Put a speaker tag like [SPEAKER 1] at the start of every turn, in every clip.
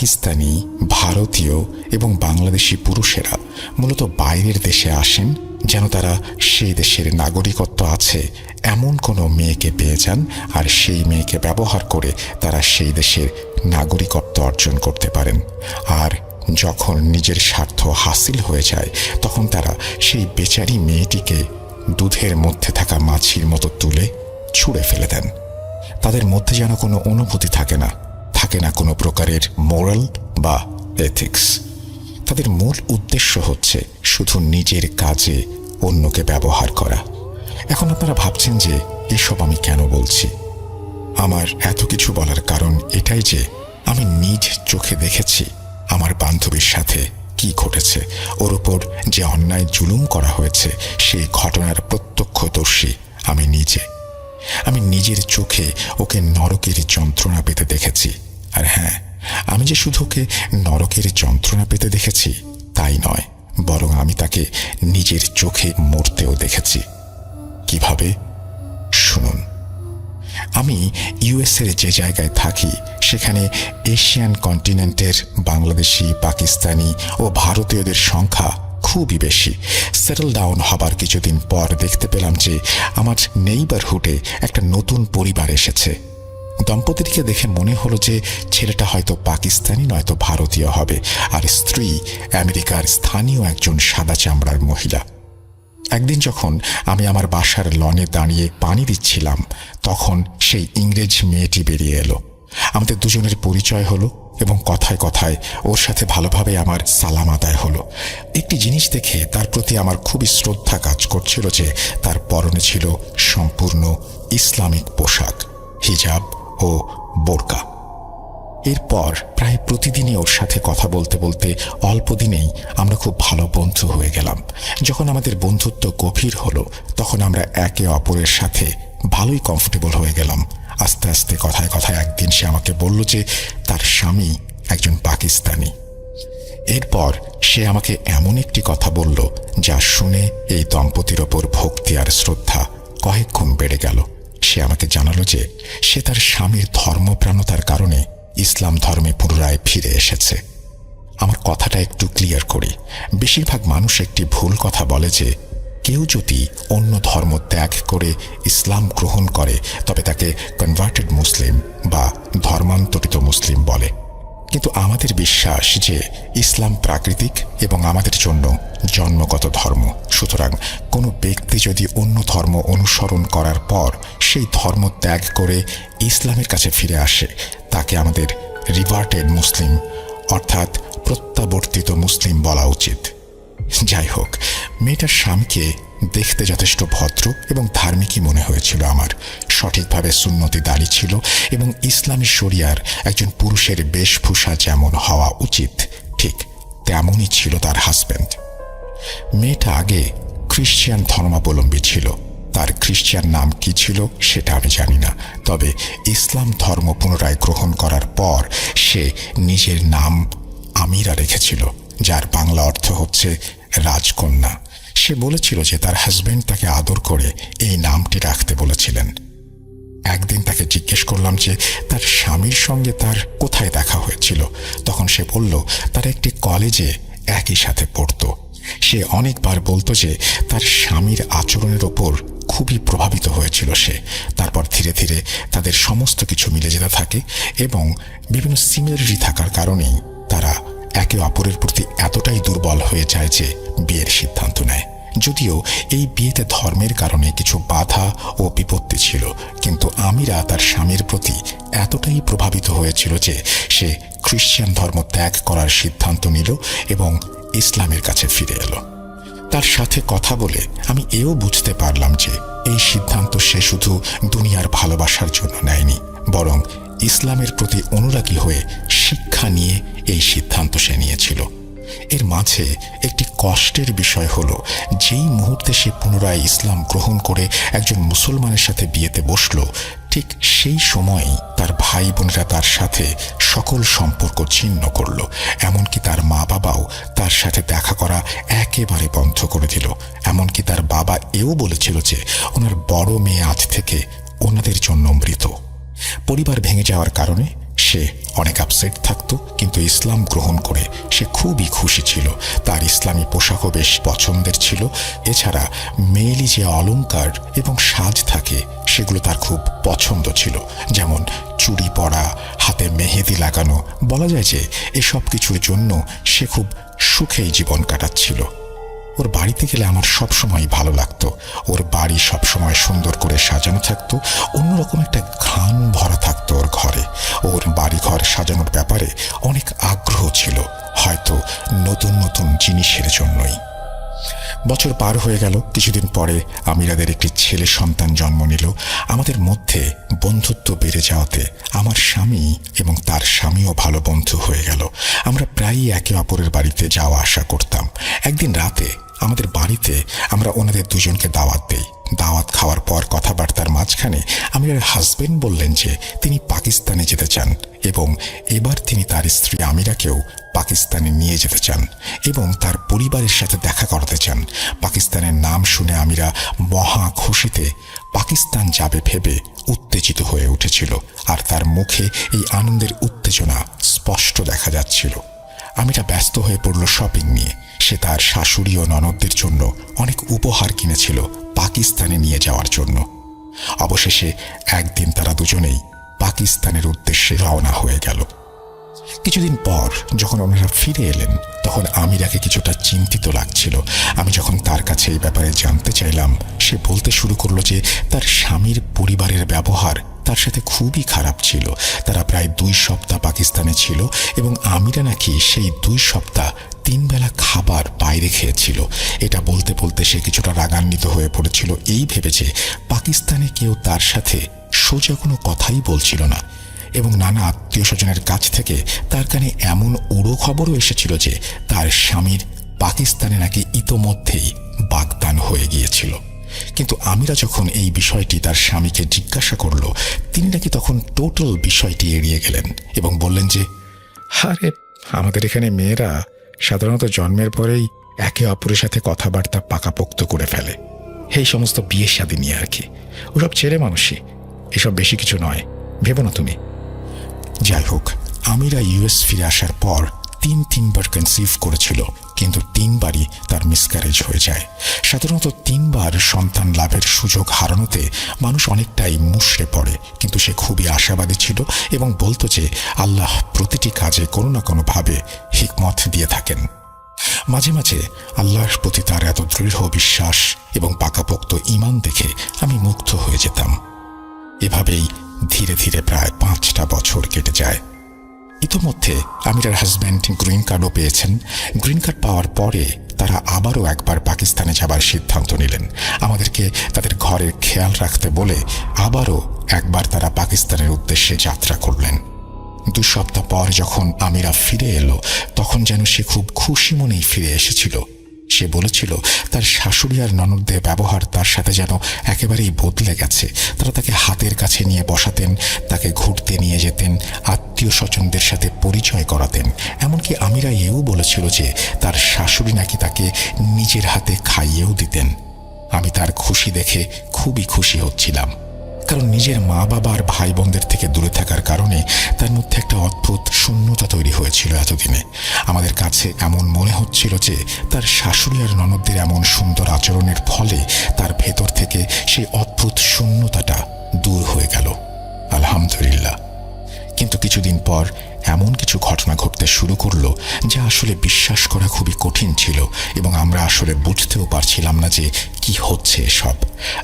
[SPEAKER 1] পাকিস্তানি, ভারতীয় এবং বাংলাদেশি পুরুষেরা মূলত বাইরের দেশে আসেন যেন তারা সেই দেশের নাগরিকত্ব আছে এমন কোনো মেয়েকে পেয়ে যান, আর সেই মেয়েকে ব্যবহার করে তারা সেই দেশের নাগরিকত্ব অর্জন করতে পারেন। আর যখন নিজের স্বার্থ হাসিল হয়ে যায় তখন তারা সেই বেচারি মেয়েটিকে দুধের মধ্যে থাকা মাছির মতো তুলে ছুঁড়ে ফেলে দেন। তাদের মধ্যে যেন কোনো অনুভূতি থাকে না কোনো প্রকারের মোরাল বা এথিক্স। তাদের মূল উদ্দেশ্য হচ্ছে শুধু নিজের কাজে অন্যকে ব্যবহার করা। এখন আপনারা ভাবছেন যে এসব আমি কেন বলছি। আমার এত কিছু বলার কারণ এটাই যে আমি নিজ চোখে দেখেছি আমার বান্ধবীর সাথে কি ঘটেছে। ওর উপর যে অন্যায় জুলুম করা হয়েছে সেই ঘটনার প্রত্যক্ষদর্শী আমি নিজে। আমি নিজের চোখে ওকে নরকের যন্ত্রণা পেতে দেখেছি। আর হ্যাঁ, আমি যে শুধু ওকে নরকের যন্ত্রণা পেতে দেখেছি তাই নয়, বরং আমি তাকে নিজের চোখে মরতেও দেখেছি। কিভাবে? শুনুন। আমি ইউএসের যে জায়গায় থাকি সেখানে এশিয়ান কন্টিনেন্টের বাংলাদেশি, পাকিস্তানি ও ভারতীয়দের সংখ্যা খুবই বেশি। সেটেল ডাউন হবার কিছুদিন পর দেখতে পেলাম যে আমার নেইবারহুডে একটা নতুন পরিবার এসেছে। দম্পতিটিকে দেখে মনে হলো যে ছেলেটা হয়তো পাকিস্তানি নয়তো ভারতীয় হবে, আর স্ত্রী আমেরিকার স্থানীয় একজন সাদা চামড়ার মহিলা। একদিন যখন আমি আমার বাসার লনে দাঁড়িয়ে পানি দিচ্ছিলাম তখন সেই ইংরেজ মেয়েটি বেরিয়ে এলো। আমাদের দুজনের পরিচয় হলো এবং কথায় কথায় ওর সাথে ভালোভাবে আমার সালাম আদায় হলো। একটি জিনিস দেখে তার প্রতি আমার খুবই শ্রদ্ধা কাজ করছিল যে তার পরনে ছিল সম্পূর্ণ ইসলামিক পোশাক, হিজাব ও বোরকা। এরপর প্রায় প্রতিদিনই ওর সাথে কথা বলতে বলতে অল্প দিনেই আমরা খুব ভালো বন্ধু হয়ে গেলাম। যখন আমাদের বন্ধুত্ব গভীর হলো তখন আমরা একে অপরের সাথে ভালোই কমফোর্টেবল হয়ে গেলাম। আস্তে আস্তে কথায় কথায় একদিন সে আমাকে বলল যে তার স্বামী একজন পাকিস্তানি। এরপর সে আমাকে এমন একটি কথা বলল যা শুনে এই দম্পতির ওপর ভক্তি আর শ্রদ্ধা কয়েক গুণ বেড়ে গেল। সে আমাকে জানালো যে সে তার স্বামীর ধর্মপ্রাণতার কারণে ইসলাম ধর্মে পুনরায় ফিরে এসেছে। আমার কথাটা একটু ক্লিয়ার করি। বেশিরভাগ মানুষ একটি ভুল কথা বলে যে কেউ যদি অন্য ধর্ম ত্যাগ করে ইসলাম গ্রহণ করে তবে তাকে কনভার্টেড মুসলিম বা ধর্মান্তরিত মুসলিম বলে। কিন্তু আমাদের বিশ্বাস যে ইসলাম প্রাকৃতিক এবং আমাদের জন্য জন্মগত ধর্ম। সুতরাং কোনো ব্যক্তি যদি অন্য ধর্ম অনুসরণ করার পর সেই ধর্ম ত্যাগ করে ইসলামের কাছে ফিরে আসে তাকে আমাদের রিভার্টেড মুসলিম অর্থাৎ প্রত্যাবর্তিত মুসলিম বলা উচিত। যাই হোক, মেয়েটার স্বামীকে দেখতে যথেষ্ট ভদ্র এবং ধার্মিকই মনে হয়েছিল আমার। সঠিকভাবে সুন্নতি দাড়ি ছিল এবং ইসলামী শরিয়ার একজন পুরুষের বেশভূষা যেমন হওয়া উচিত ঠিক তেমনই ছিল তার হাজব্যান্ড। মেয়েটা আগে খ্রিস্টান ধর্মাবলম্বী ছিল। তার খ্রিস্টান নাম কি ছিল সেটা আমি জানি না, তবে ইসলাম ধর্ম পুনরায় গ্রহণ করার পর সে নিজের নাম আমিরা রেখেছিল, যার বাংলা অর্থ হচ্ছে রাজকন্যা। সে বলেছিল যে তার হাজব্যান্ড তাকে আদর করে এই নামটি রাখতে বলেছিলেন। একদিন তাকে জিজ্ঞেস করলাম যে তার স্বামীর সঙ্গে তার কোথায় দেখা হয়েছিল। তখন সে বলল তার একটি কলেজে একই সাথে পড়তো। সে অনেকবার বলতো যে তার স্বামীর আচরণের ওপর খুবই প্রভাবিত হয়েছিল সে। তারপর ধীরে ধীরে তাদের সমস্ত কিছু মিলে যেতে থাকে এবং বিভিন্ন সিমিলারিটি থাকার কারণেই তারা একে অপরের প্রতি এতটাই দুর্বল হয়ে যায় যে বিয়ের সিদ্ধান্ত নেয়। যদিও এই বিয়েতে ধর্মের কারণে কিছু বাধা ও বিপত্তি ছিল, কিন্তু আমিরা তার স্বামীর প্রতি এতটাই প্রভাবিত হয়েছিল যে সে খ্রিস্টান ধর্ম ত্যাগ করার সিদ্ধান্ত নিল এবং ইসলামের কাছে ফিরে এলো। তার সাথে কথা বলে আমি এও বুঝতে পারলাম যে এই সিদ্ধান্ত সে শুধু দুনিয়ার ভালোবাসার জন্য নেয়নি, বরং ইসলামের প্রতি অনুরাগী হয়ে শিক্ষা নিয়ে এই সিদ্ধান্ত সে নিয়েছিল। এর মাঝে একটি কষ্টের বিষয় হলো যেই মুহূর্তে সে পুনরায় ইসলাম গ্রহণ করে একজন মুসলমানের সাথে বিয়েতে বসলো, ঠিক সেই সময়ই তার ভাই বোনেরা তার সাথে সকল সম্পর্ক ছিন্ন করলো। এমনকি তার মা বাবাও তার সাথে দেখা করা একেবারে বন্ধ করে দিল। এমনকি তার বাবা এও বলেছিল যে ওনার বড় মেয়ে আজ থেকে ওনাদের জন্য মৃত। পরিবার ভেঙে যাওয়ার কারণে সে সে অনেক আপসেট থাকতো, কিন্তু ইসলাম গ্রহণ করে সে খুবই খুশি ছিল। তার ইসলামী পোশাকও বেশ পছন্দের ছিল। এছাড়া মেয়েলি যে অলংকার এবং সাজ থাকে সেগুলো তার খুব পছন্দ ছিল, যেমন চুড়ি পরা, হাতে মেহেদি লাগানো। বলা যায় যে এসব কিছুর জন্য সে খুব সুখেই জীবন কাটাচ্ছিল। ওর বাড়িতে গেলে আমার সবসময় ভালো লাগতো। ওর বাড়ি সবসময় সুন্দর করে সাজানো থাকতো, অন্যরকম একটা ঘ্রাণ ভরা থাকতো ওর ঘরে। ওর বাড়িঘর সাজানোর ব্যাপারে অনেক আগ্রহ ছিল, হয়তো নতুন নতুন জিনিসের জন্যই। বছর পার হয়ে গেল। কিছুদিন পরে আমিরাদের একটি ছেলে সন্তান জন্ম নিল। আমাদের মধ্যে বন্ধুত্ব বেড়ে যাওয়াতে আমার স্বামী এবং তার স্বামীও ভালো বন্ধু হয়ে গেল। আমরা প্রায়ই একে অপরের বাড়িতে যাওয়া আসা করতাম। একদিন রাতে আমাদের বাড়িতে আমরা ওনাদের দুজনকে দাওয়াত দেই। দাওয়াত খাওয়ার পর কথাবার্তার মাঝখানে আমিরার হাজবেন্ড বললেন যে তিনি পাকিস্তানে যেতে চান এবং এবার তিনি তার স্ত্রী আমিরাকেও পাকিস্তানে নিয়ে যেতে চান এবং তার পরিবারের সাথে দেখা করাতে চান। পাকিস্তানের নাম শুনে আমিরা মহা খুশিতে পাকিস্তান যাবে ভেবে উত্তেজিত হয়ে উঠেছিল, আর তার মুখে এই আনন্দের উত্তেজনা স্পষ্ট দেখা যাচ্ছিল। আমিরা ব্যস্ত হয়ে পড়ল শপিং নিয়ে। সে তার শাশুড়ি ও ননদদের জন্য অনেক উপহার কিনেছিল পাকিস্তানে নিয়ে যাওয়ার জন্য। অবশেষে একদিন তারা দুজনেই পাকিস্তানের উদ্দেশ্যে রওনা হয়ে গেল। কিছুদিন পর যখন ওনারা ফিরে এলেন তখন আমিরাকে কিছুটা চিন্তিত লাগছিল। আমি যখন তার কাছে এই ব্যাপারে জানতে চাইলাম, সে বলতে শুরু করলো যে তার স্বামীর পরিবারের ব্যবহার তার সাথে খুবই খারাপ ছিল। তারা প্রায় 2 সপ্তাহ পাকিস্তানে ছিল এবং আমিরা নাকি সেই 2 সপ্তাহ 3 বেলা খাবার বাইরে খেয়েছিল। এটা বলতে বলতে সে কিছুটা রাগান্বিত হয়ে পড়েছিল, এই ভেবে যে পাকিস্তানে কেউ তার সাথে সোজা কোনো কথাই বলছিল না এবং নানা আত্মীয় স্বজনের কাছ থেকে তার কানে এমন উড়ো খবরও এসেছিল যে তার স্বামীর পাকিস্তানে নাকি ইতোমধ্যেই বাগদান হয়ে গিয়েছিল। কিন্তু আমিরা যখন এই বিষয়টি তার স্বামীকে জিজ্ঞাসা করল, তিনি নাকি তখন টোটাল বিষয়টি এড়িয়ে গেলেন এবং বললেন যে আরে আমাদের এখানে মেয়েরা সাধারণত জন্মের পরেই একে অপরের সাথে কথাবার্তা পাকাপোক্ত করে ফেলে, এই সমস্ত বিয়ে শাদী নিয়ে আর কি। ওসব ছেলে মানুষই, এসব বেশি কিছু নয়, ভেবো না তুমি। যাই হোক, আমিরা ইউএস ফিরে আসার পর 3বার কনসিভ করেছিল, কিন্তু 3বারই তার মিসক্যারেজ হয়ে যায়। সাধারণত 3বার সন্তান লাভের সুযোগ হারানোতে মানুষ অনেকটাই মুষড়ে পড়ে, কিন্তু সে খুবই আশাবাদী ছিল এবং বলতো যে আল্লাহ প্রতিটি কাজে কোনো না কোনোভাবে হিকমত দিয়ে থাকেন। মাঝে মাঝে আল্লাহর প্রতি তার এত দৃঢ় বিশ্বাস এবং পাকাপোক্ত ঈমান দেখে আমি মুগ্ধ হয়ে যেতাম। এভাবেই ধীরে ধীরে প্রায় 5টা বছর কেটে যায়। ইতোমধ্যে আমিরার হাজব্যান্ড গ্রিন কার্ডও পেয়েছেন। গ্রিন কার্ড পাওয়ার পরে তারা আবারও একবার পাকিস্তানে যাবার সিদ্ধান্ত নিলেন। আমাদেরকে তাদের ঘরের খেয়াল রাখতে বলে আবারও একবার তারা পাকিস্তানের উদ্দেশ্যে যাত্রা করলেন। 2 সপ্তাহ পর যখন আমিরা ফিরে এলো তখন যেন সে খুব খুশি মনেই ফিরে এসেছিল। সে বলেছিল তার শাশুড়ি আর ননদদের ব্যবহার তার সাথে যেন একেবারেই বদলে গেছে। তারা তাকে হাতের কাছে নিয়ে বসাতেন, তাকে ঘুরতে নিয়ে যেতেন, আত্মীয় স্বজনদের সাথে পরিচয় করাতেন। এমনকি আমিরা এও বলেছিল যে তার শাশুড়ি নাকি তাকে নিজের হাতে খাইয়েও দিতেন। আমি তার খুশি দেখে খুবই খুশি হচ্ছিলাম, কারণ নিজের মা বাবা আর ভাই বোনদের থেকে দূরে থাকার কারণে তার মধ্যে একটা অদ্ভুত শূন্যতা তৈরি হয়েছিল এতদিনে। আমাদের কাছে এমন মনে হচ্ছিল যে তার শাশুড়ি আর ননদদের এমন সুন্দর আচরণের ফলে তার ভেতর থেকে সেই অদ্ভুত শূন্যতাটা দূর হয়ে গেল, আলহামদুলিল্লাহ। কিন্তু কিছুদিন পর এমন কিছু ঘটনা ঘটতে শুরু করলো যা আসলে বিশ্বাস করা খুবই কঠিন ছিল এবং আমরা আসলে বুঝতেও পারছিলাম না যে কি হচ্ছে এসব।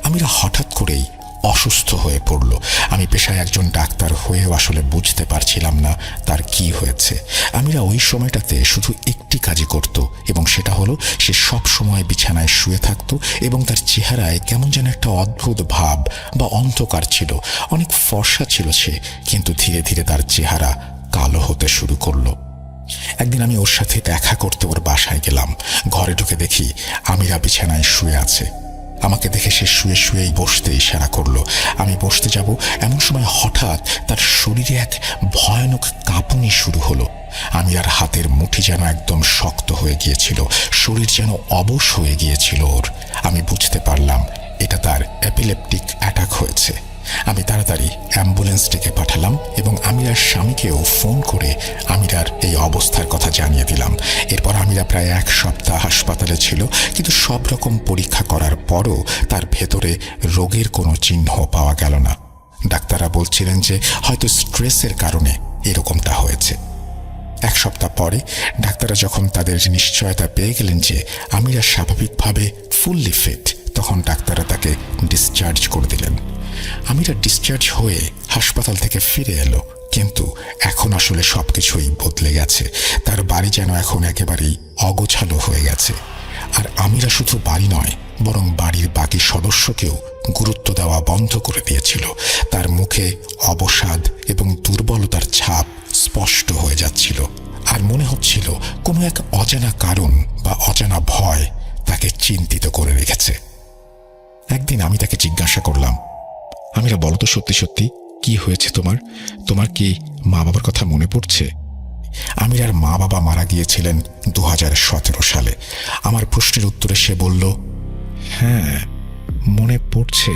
[SPEAKER 1] আমিরা হঠাৎ করেই অসুস্থ হয়ে পড়ল। আমি পেশায় একজন ডাক্তার হয়েও আসলে বুঝতে পারছিলাম না তার কি হয়েছে। আমিরা ওই সময়টাতে শুধু একটি কাজই করত এবং সেটা হলো সে সব সময় বিছানায় শুয়ে থাকতো এবং তার চেহারায় কেমন যেন একটা অদ্ভুত ভাব বা অন্ধকার ছিল। অনেক ফর্সা ছিল সে, কিন্তু ধীরে ধীরে তার চেহারা কালো হতে শুরু করলো। একদিন আমি ওর সাথে দেখা করতে ওর বাসায় গেলাম। ঘরে ঢুকে দেখি আমিরা বিছানায় শুয়ে আছে। আমাকে দেখে সে শুয়ে শুয়েই বসতে ইশারা করলো। আমি বসতে যাব এমন সময় হঠাৎ তার শরীরে এক ভয়ানক কাঁপুনি শুরু হলো। আমিরার হাতের মুঠি যেন একদম শক্ত হয়ে গিয়েছিল, শরীর যেন অবশ হয়ে গিয়েছিল ওর। আমি বুঝতে পারলাম এটা তার এপিলেপটিক অ্যাটাক হয়েছে। আমি তাড়াতাড়ি অ্যাম্বুলেন্স ডেকে পাঠালাম এবং আমিরার স্বামীকেও ফোন করে আমিরার এই অবস্থার কথা জানিয়ে দিলাম। এরপর আমিরা প্রায় 1 সপ্তাহ হাসপাতালে ছিল, কিন্তু সব রকম পরীক্ষা করার পরও তার ভেতরে রোগের কোনো চিহ্ন পাওয়া গেল না। ডাক্তাররা বলছিলেন যে হয়তো স্ট্রেসের কারণে এরকমটা হয়েছে। 1 সপ্তাহ পরে ডাক্তাররা যখন তাদের নিশ্চয়তা পেয়ে গেলেন যে আমিরা স্বাভাবিকভাবে ফুললি ফিট, তখন ডাক্তাররা তাকে ডিসচার্জ করে দিলেন। আমিরা ডিসচার্জ হয়ে হাসপাতাল থেকে ফিরে এলো, কিন্তু এখন আসলে সবকিছুই বদলে গেছে। তার বাড়ি যেন এখন একেবারেই অগোছালো হয়ে গেছে। আর আমিরা শুধু বাড়ি নয়, বরং বাড়ির বাকি সদস্যকেও গুরুত্ব দেওয়া বন্ধ করে দিয়েছিল। তার মুখে অবসাদ এবং দুর্বলতার ছাপ স্পষ্ট হয়ে যাচ্ছিল, আর মনে হচ্ছিল কোনো এক অজানা কারণ বা অজানা ভয় তাকে চিন্তিত করে রেখেছে। একদিন আমি তাকে জিজ্ঞাসা করলাম, আমিরা বলো তো সত্যি সত্যি কি হয়েছে তোমার? তোমার কি মা বাবার কথা মনে পড়ছে? আমিরার মা বাবা মারা গিয়েছিলেন 2017 সালে। আমার প্রশ্নের উত্তরে সে বলল, হ্যাঁ মনে পড়ছে,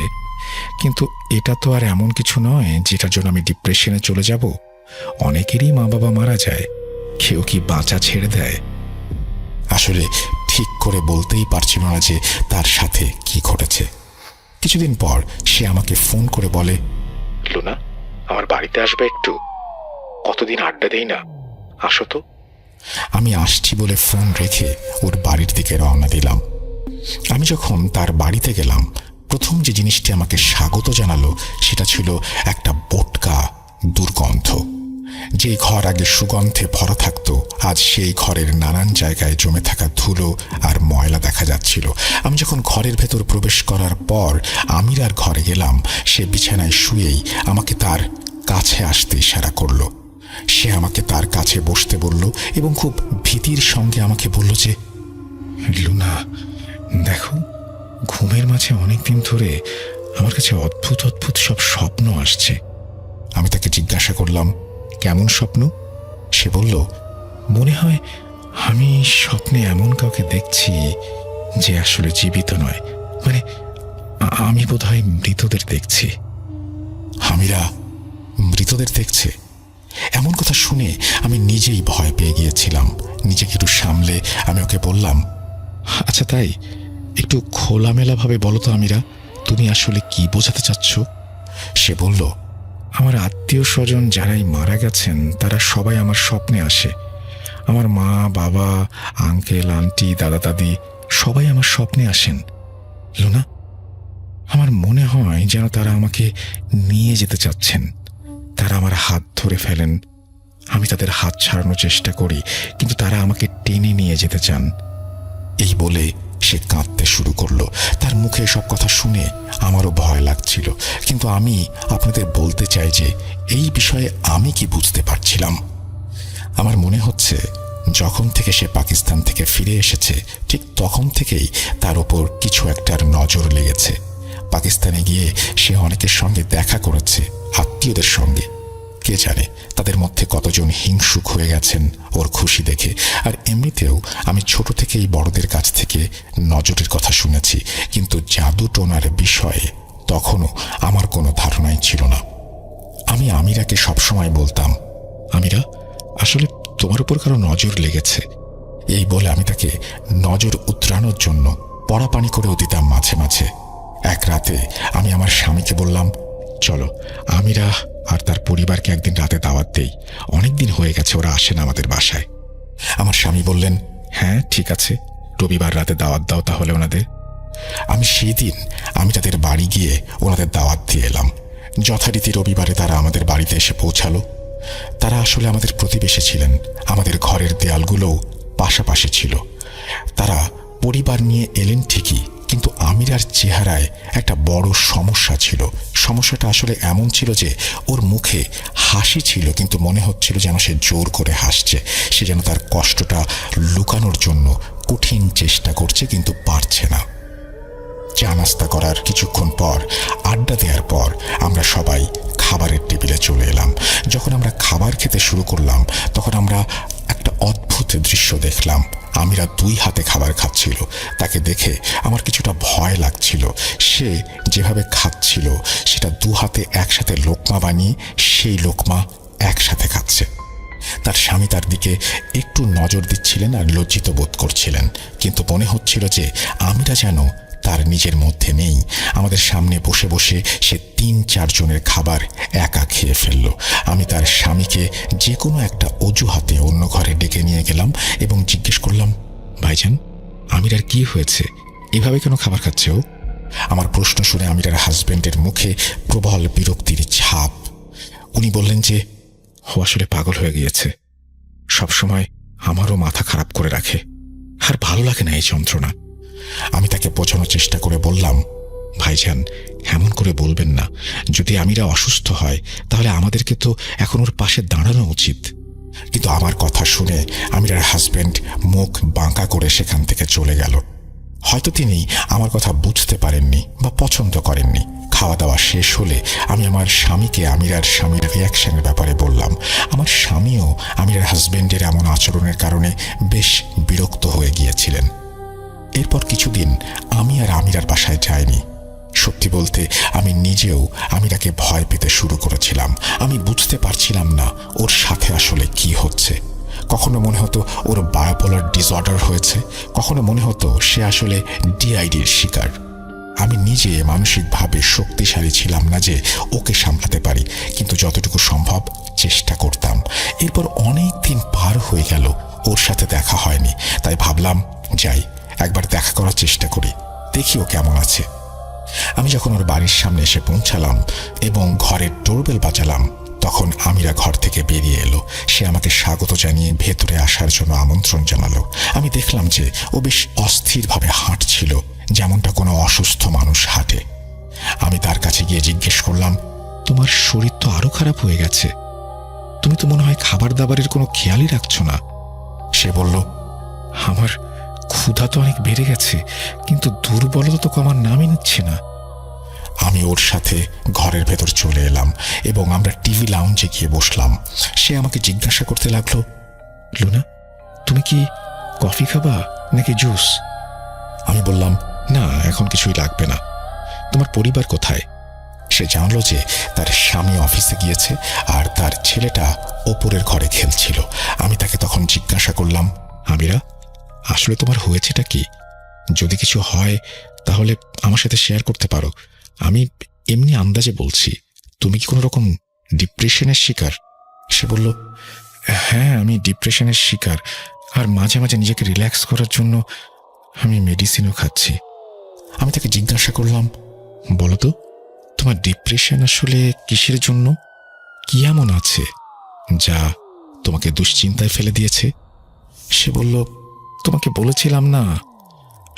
[SPEAKER 1] কিন্তু এটা তো আর এমন কিছু নয় যেটার জন্য আমি ডিপ্রেশনে চলে যাব। অনেকেরই মা বাবা মারা যায়, কেউ কি বাঁচা ছেড়ে দেয়? আসলে ঠিক করে বলতেই পারছিল না যে তার সাথে কি ঘটেছে। কিছুদিন পর সে আমাকে ফোন করে বলে, লুনা, আমার বাড়িতে আসবে একটু? কতদিন আড্ডা দেই না, আসো তো। আমি আসছি বলে ফোন রেখে ওর বাড়ির দিকে রওনা দিলাম। আমি যখন তার বাড়িতে গেলাম, প্রথম যে জিনিসটি আমাকে স্বাগত জানালো সেটা ছিল একটা বোটকা দুর্গন্ধ। যে ঘর আগে সুগন্ধে ভরা থাকতো, আজ সেই ঘরের নানান জায়গায় জমে থাকা ধুলো আর ময়লা দেখা যাচ্ছিল। আমি যখন ঘরের ভেতর প্রবেশ করার পর আমিরার ঘরে গেলাম, সে বিছানায় শুয়েই আমাকে তার কাছে আসতে ইশারা করলো। সে আমাকে তার কাছে বসতে বলল এবং খুব ভীতির সঙ্গে আমাকে বলল যে, লুনা দেখো, ঘুমের মাঝে অনেকদিন ধরে আমার কাছে অদ্ভুত অদ্ভুত সব স্বপ্ন আসছে। আমি তাকে জিজ্ঞাসা করলাম, কেমন স্বপ্ন? সে বলল, মনে হয় আমি স্বপ্নে এমন কাউকে দেখছি যে আসলে জীবিত নয়, মানে আমি বোধহয় মৃতদের দেখছি। আমিরা মৃতদের দেখছে? এমন কথা শুনে আমি নিজেই ভয় পেয়ে গিয়েছিলাম। নিজেকে একটু সামলে আমি ওকে বললাম, আচ্ছা তাই, একটু খোলামেলাভাবে বলো তো আমিরা, তুমি আসলে কি বোঝাতে চাচ্ছ? সে বলল, আমার আত্মীয় স্বজন যারাই মারা গেছেন তারা সবাই আমার স্বপ্নে আসে। আমার মা বাবা, আঙ্কেল আন্টি, দাদা দাদি সবাই আমার স্বপ্নে আসেন। লুনা, আমার মনে হয় যেন তারা আমাকে নিয়ে যেতে চাচ্ছেন। তারা আমার হাত ধরে ফেলেন, আমি তাদের হাত ছাড়ানোর চেষ্টা করি, কিন্তু তারা আমাকে টেনে নিয়ে যেতে চান। এই বলে সে কাঁদতে শুরু করলো। তার মুখে সব কথা শুনে আমারও ভয় লাগছিল, কিন্তু আমি আপনাদের বলতে চাই যে এই বিষয়ে আমি কি বুঝতে পারছিলাম। আমার মনে হচ্ছে যখন থেকে সে পাকিস্তান থেকে ফিরে এসেছে, ঠিক তখন থেকেই তার ওপর কিছু একটার নজর লেগেছে। পাকিস্তানে গিয়ে সে অনেকের সঙ্গে দেখা করেছে, আত্মীয়দের সঙ্গে। কে জানে তাদের মধ্যে কতজন হিংসুক হয়ে গেছেন ওর খুশি দেখে। আর এমনিতেও আমি ছোট থেকেই বড়দের কাছ থেকে নজরের কথা শুনেছি, কিন্তু জাদু টোনার বিষয়ে তখনও আমার কোনো ধারণাই ছিল না। আমি আমিরাকে সবসময় বলতাম, আমিরা আসলে তোমার উপর কারো নজর লেগেছে। এই বলে আমি তাকে নজর উতরানোর জন্য পড়া পানি করেও দিতাম মাঝে মাঝে। এক রাতে আমি আমার স্বামীকে বললাম, চলো আমিরা আর তার পরিবারকে একদিন রাতে দাওয়াত দেই, অনেকদিন হয়ে গেছে ওরা আসেন আমাদের বাসায়। আমার স্বামী বললেন, হ্যাঁ ঠিক আছে, রবিবার রাতে দাওয়াত দাও তাহলে ওনাদের। আমি সেই দিন আমি তাদের বাড়ি গিয়ে ওনাদের দাওয়াত দিয়ে এলাম। যথারীতি রবিবারে তারা আমাদের বাড়িতে এসে পৌঁছালো। তারা আসলে আমাদের প্রতিবেশী ছিলেন, আমাদের ঘরের দেয়ালগুলোও পাশাপাশি ছিল। তারা পরিবার নিয়ে এলেন ঠিকই, কিন্তু আমিরার চেহারায় একটা বড় সমস্যা ছিল। সমস্যাটা আসলে এমন ছিল যে ওর মুখে হাসি ছিল, কিন্তু মনে হচ্ছিল যেন সে জোর করে হাসছে। সে যেন তার কষ্টটা লুকানোর জন্য কঠিন চেষ্টা করছে, কিন্তু পারছে না। চা নাস্তা করার কিছুক্ষণ পর, আড্ডা দেওয়ার পর আমরা সবাই খাবারের টেবিলে চলে এলাম। যখন আমরা খাবার খেতে শুরু করলাম, তখন আমরা একটা অদ্ভুত দৃশ্য দেখলাম। আমিরা 2 হাতে খাবার খাচ্ছিল। তাকে দেখে আমার কিছুটা ভয় লাগছিল। সে যেভাবে খাচ্ছিল সেটা 2 হাতে একসাথে লোকমা বানিয়ে সেই লোকমা একসাথে খাচ্ছে। তার স্বামী তার দিকে একটু নজর দিচ্ছিলেন আর লজ্জিত বোধ করছিলেন, কিন্তু মনে হচ্ছিল যে আমিরা যেন তার নিজের মধ্যে নেই। আমাদের সামনে বসে বসে সে 3-4 জনের খাবার একা খেয়ে ফেলল। আমি তার স্বামীকে যে কোনো একটা অজুহাতে অন্য ঘরে ডেকে নিয়ে গেলাম এবং জিজ্ঞেস করলাম, ভাইজান, আমিরার কি হয়েছে? এভাবে কেন খাবার খাচ্ছে ও? আমার প্রশ্ন শুনে আমিরার হাজবেন্ডের মুখে প্রবল বিরক্তির ছাপ। উনি বললেন যে ও আসলে পাগল হয়ে গিয়েছে, সবসময় আমারও মাথা খারাপ করে রাখে, আর ভালো লাগে না এই যন্ত্রণা। আমি তাকে বোঝানোর চেষ্টা করে বললাম, ভাইজান, এমন করে বলবেন না। যদি আমিরা অসুস্থ হয় তাহলে আমাদেরকে তো এখন ওর পাশে দাঁড়ানো উচিত। কিন্তু আমার কথা শুনে আমিরার হাজবেন্ড মুখ বাঁকা করে সেখান থেকে চলে গেল। হয়তো তিনি আমার কথা বুঝতে পারেননি বা পছন্দ করেননি। খাওয়া দাওয়া শেষ হলে আমি আমার স্বামীকে আমিরার স্বামীর রিয়াকশনের ব্যাপারে বললাম। আমার স্বামীও আমিরার হাজবেন্ডের এমন আচরণের কারণে বেশ বিরক্ত হয়ে গিয়েছিলেন। এরপর কিছুদিন আমি আর আমিরার বাসায় যাইনি। সত্যি বলতে আমি নিজেও আমিরাকে ভয় পেতে শুরু করেছিলাম। আমি বুঝতে পারছিলাম না ওর সাথে আসলে কি হচ্ছে। কখনো মনে হতো ওর বায়োপোলার ডিসঅর্ডার হয়েছে, কখনো মনে হতো সে আসলে ডিআইডির শিকার। আমি নিজে মানসিকভাবে শক্তিশালী ছিলাম না যে ওকে সামলাতে পারি, কিন্তু যতটুকু সম্ভব চেষ্টা করতাম। এরপর অনেক দিন পার হয়ে গেল, ওর সাথে দেখা হয়নি। তাই ভাবলাম যাই, একবার দেখা করার চেষ্টা করি, দেখি ও কেমন আছে। আমি যখন ওর বাড়ির সামনে এসে পৌঁছালাম এবং ঘরের ডোরবেল বাজালাম, তখন আমিরা ঘর থেকে বেরিয়ে এলো। সে আমাকে স্বাগত জানিয়ে ভেতরে আসার জন্য আমন্ত্রণ জানালো। আমি দেখলাম যে ও বেশ অস্থিরভাবে হাঁটছিল, যেমনটা কোনো অসুস্থ মানুষ হাঁটে। আমি তার কাছে গিয়ে জিজ্ঞেস করলাম, তোমার শরীর তো আরো খারাপ হয়ে গেছে, তুমি তো মনে হয় খাবার দাবারের কোনো খেয়ালই রাখছো না। সে বলল, আমার ক্ষুধা তো অনেক বেড়ে গেছে, কিন্তু দুর্বলতা তো কমার নামই নিচ্ছে না। আমি ওর সাথে ঘরের ভেতর চলে এলাম এবং আমরা টিভি লাউঞ্জে গিয়ে বসলাম। সে আমাকে জিজ্ঞাসা করতে লাগলো, লুনা, তুমি কি কফি খাবা নাকি জুস? আমি বললাম, না, এখন কিছুই লাগবে না। তোমার পরিবার কোথায়? সে জানলো যে তার স্বামী অফিসে গিয়েছে আর তার ছেলেটা ওপরের ঘরে খেলছিল। আমি তাকে তখন জিজ্ঞাসা করলাম, আমিরা, আসলে তোমার হয়েছেটা কি? যদি কিছু হয় তাহলে আমার সাথে শেয়ার করতে পারো। আমি এমনি আন্দাজে বলছি। তুমি কি কোনো রকম ডিপ্রেশনের শিকার? সে বলল, হ্যাঁ, আমি ডিপ্রেশনের শিকার, আর মাঝে মাঝে নিজেকে রিল্যাক্স করার জন্য আমি মেডিসিনও খাচ্ছি। আমি তাকে জিজ্ঞাসা করলাম, বলো তো, তোমার ডিপ্রেশন আসলে কিসের জন্য? কি এমন আছে যা তোমাকে দুশ্চিন্তায় ফেলে দিয়েছে? সে বলল, তোমাকে বলেছিলাম না,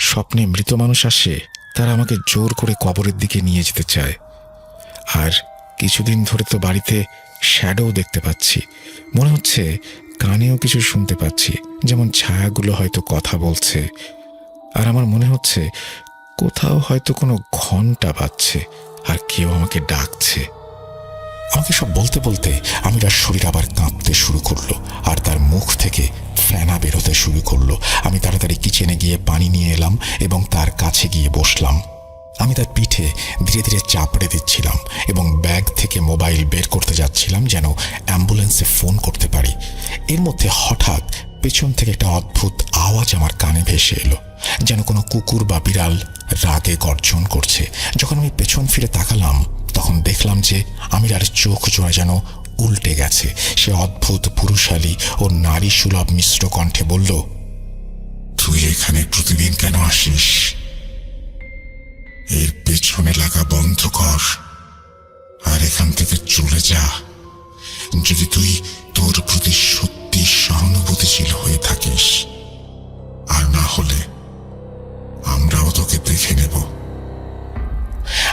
[SPEAKER 1] স্বপ্নে মৃত মানুষ আসে, তারা আমাকে জোর করে কবরের দিকে নিয়ে যেতে চায়। আর কিছুদিন ধরে তো বাড়িতে শ্যাডো দেখতে পাচ্ছি। মনে হচ্ছে কানেও কিছু শুনতে পাচ্ছি, যেমন ছায়াগুলো হয়তো কথা বলছে। আর আমার মনে হচ্ছে কোথাও হয়তো কোনো ঘন্টা বাজছে আর কেউ আমাকে ডাকছে। আমাকে সব বলতে বলতে আমিরার শরীর আবার কাঁপতে শুরু করলো আর তার মুখ থেকে ফেনা বেরোতে শুরু করলো। আমি তাড়াতাড়ি কিচেনে গিয়ে পানি নিয়ে এলাম এবং তার কাছে গিয়ে বসলাম। আমি তার পিঠে ধীরে ধীরে চাপড়ে দিচ্ছিলাম এবং ব্যাগ থেকে মোবাইল বের করতে যাচ্ছিলাম যেন অ্যাম্বুলেন্সে ফোন করতে পারি। এর মধ্যে হঠাৎ পেছন থেকে একটা অদ্ভুত আওয়াজ আমার কানে ভেসে এলো, যেন কোনো কুকুর বা বিড়াল রাগে গর্জন করছে। যখন আমি পেছন ফিরে তাকালাম তখন দেখলাম যে আমিরার চোখ জোড়া যেন উল্টে গেছে। সে অদ্ভুত পুরুষালী ও নারী সুলভ মিশ্র কণ্ঠে বলল, তুই এখানে প্রতিদিন কেন আসিস? এর পেছনে লাগা বন্ধ কর আর এখান থেকে চলে যা। যদি তুই তোর প্রতি সত্যি সহানুভূতিশীল হয়ে থাকিস, আর না হলে আমরাও তোকে দেখে নেব।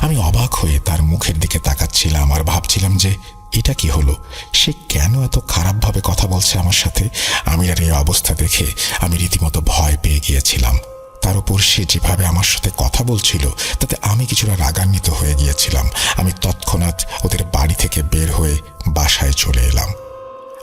[SPEAKER 1] আমি অবাক হয়ে তার মুখের দিকে তাকাচ্ছিলাম আর ভাবছিলাম যে এটা কি হলো, সে কেন এত খারাপভাবে কথা বলছে আমার সাথে। আমিরার এই অবস্থা দেখে আমি রীতিমতো ভয় পেয়ে গিয়েছিলাম। তার উপর সে যেভাবে আমার সাথে কথা বলছিল তাতে আমি কিছুটা রাগান্বিত হয়ে গিয়েছিলাম। আমি তৎক্ষণাৎ ওদের বাড়ি থেকে বের হয়ে বাসায় চলে এলাম।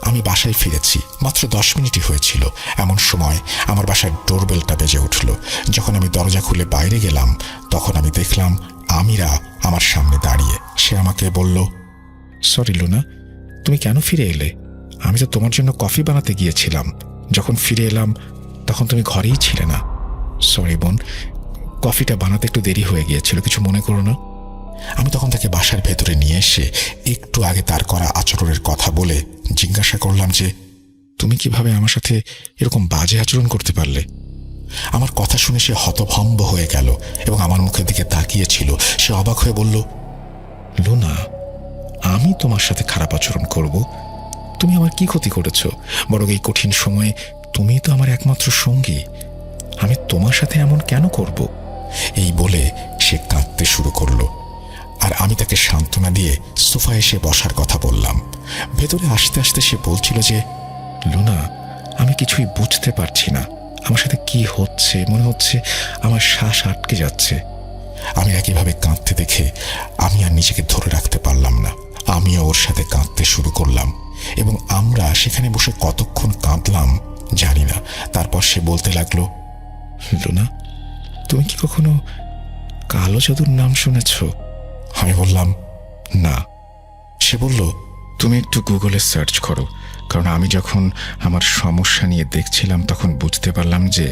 [SPEAKER 1] আমি বাসায় ফিরেছি, মাত্র 10 মিনিটই হয়েছিল। এমন সময় আমার বাসার ডোরবেলটা বেজে উঠল। যখন আমি দরজা খুলে বাইরে গেলাম, তখন আমি দেখলাম আমিরা আমার সামনে দাঁড়িয়ে। সে আমাকে বলল, সরি লুনা, তুমি কেন ফিরে এলে? আমি তো তোমার জন্য কফি বানাতে গিয়েছিলাম। যখন ফিরে এলাম তখন তুমি ঘরেই ছিলে না। সরি বোন, কফিটা বানাতে একটু দেরি হয়ে গিয়েছিল, কিছু মনে করো না। আমি তখন তাকে বাসার ভেতরে নিয়ে এসে একটু আগে তার করা আচরণের কথা বলে জিজ্ঞাসা করলাম যে, তুমি কিভাবে আমার সাথে এরকম বাজে আচরণ করতে পারলে? আমার কথা শুনে সে হতভম্ব হয়ে গেল এবং আমার মুখের দিকে তাকিয়েছিল। সে অবাক হয়ে বলল, লুনা, আমি তোমার সাথে খারাপ আচরণ করব? তুমি আমার কি ক্ষতি করেছ? বরং এই কঠিন সময়ে তুমি তো আমার একমাত্র সঙ্গী। আমি তোমার সাথে এমন কেন করব? এই বলে সে কাঁদতে শুরু করলো। আর আমি তাকে সান্ত্বনা দিয়ে সোফায় এসে বসার কথা বললাম। ভেতরে আসতে আসতে সে বলছিল যে, লুনা, আমি কিছুই বুঝতে পারছি না। আমার সাথে কি হচ্ছে, মনে হচ্ছে আমার শ্বাস আটকে যাচ্ছে। আমি একইভাবে কাঁদতে দেখে আমি আর নিজেকে ধরে রাখতে পারলাম না। আমিও ওর সাথে কাঁদতে শুরু করলাম এবং আমরা সেখানে বসে কতক্ষণ কাঁদলাম জানি না। তারপর সে বলতে লাগলো, লুনা, তুমি কি কখনো কালো জাদুর নাম শুনেছ? আমি বললাম, না। সে বলল, তুমি একটু গুগলে সার্চ করো, কারণ আমি যখন আমার সমস্যা নিয়ে দেখছিলাম তখন বুঝতে পারলাম যে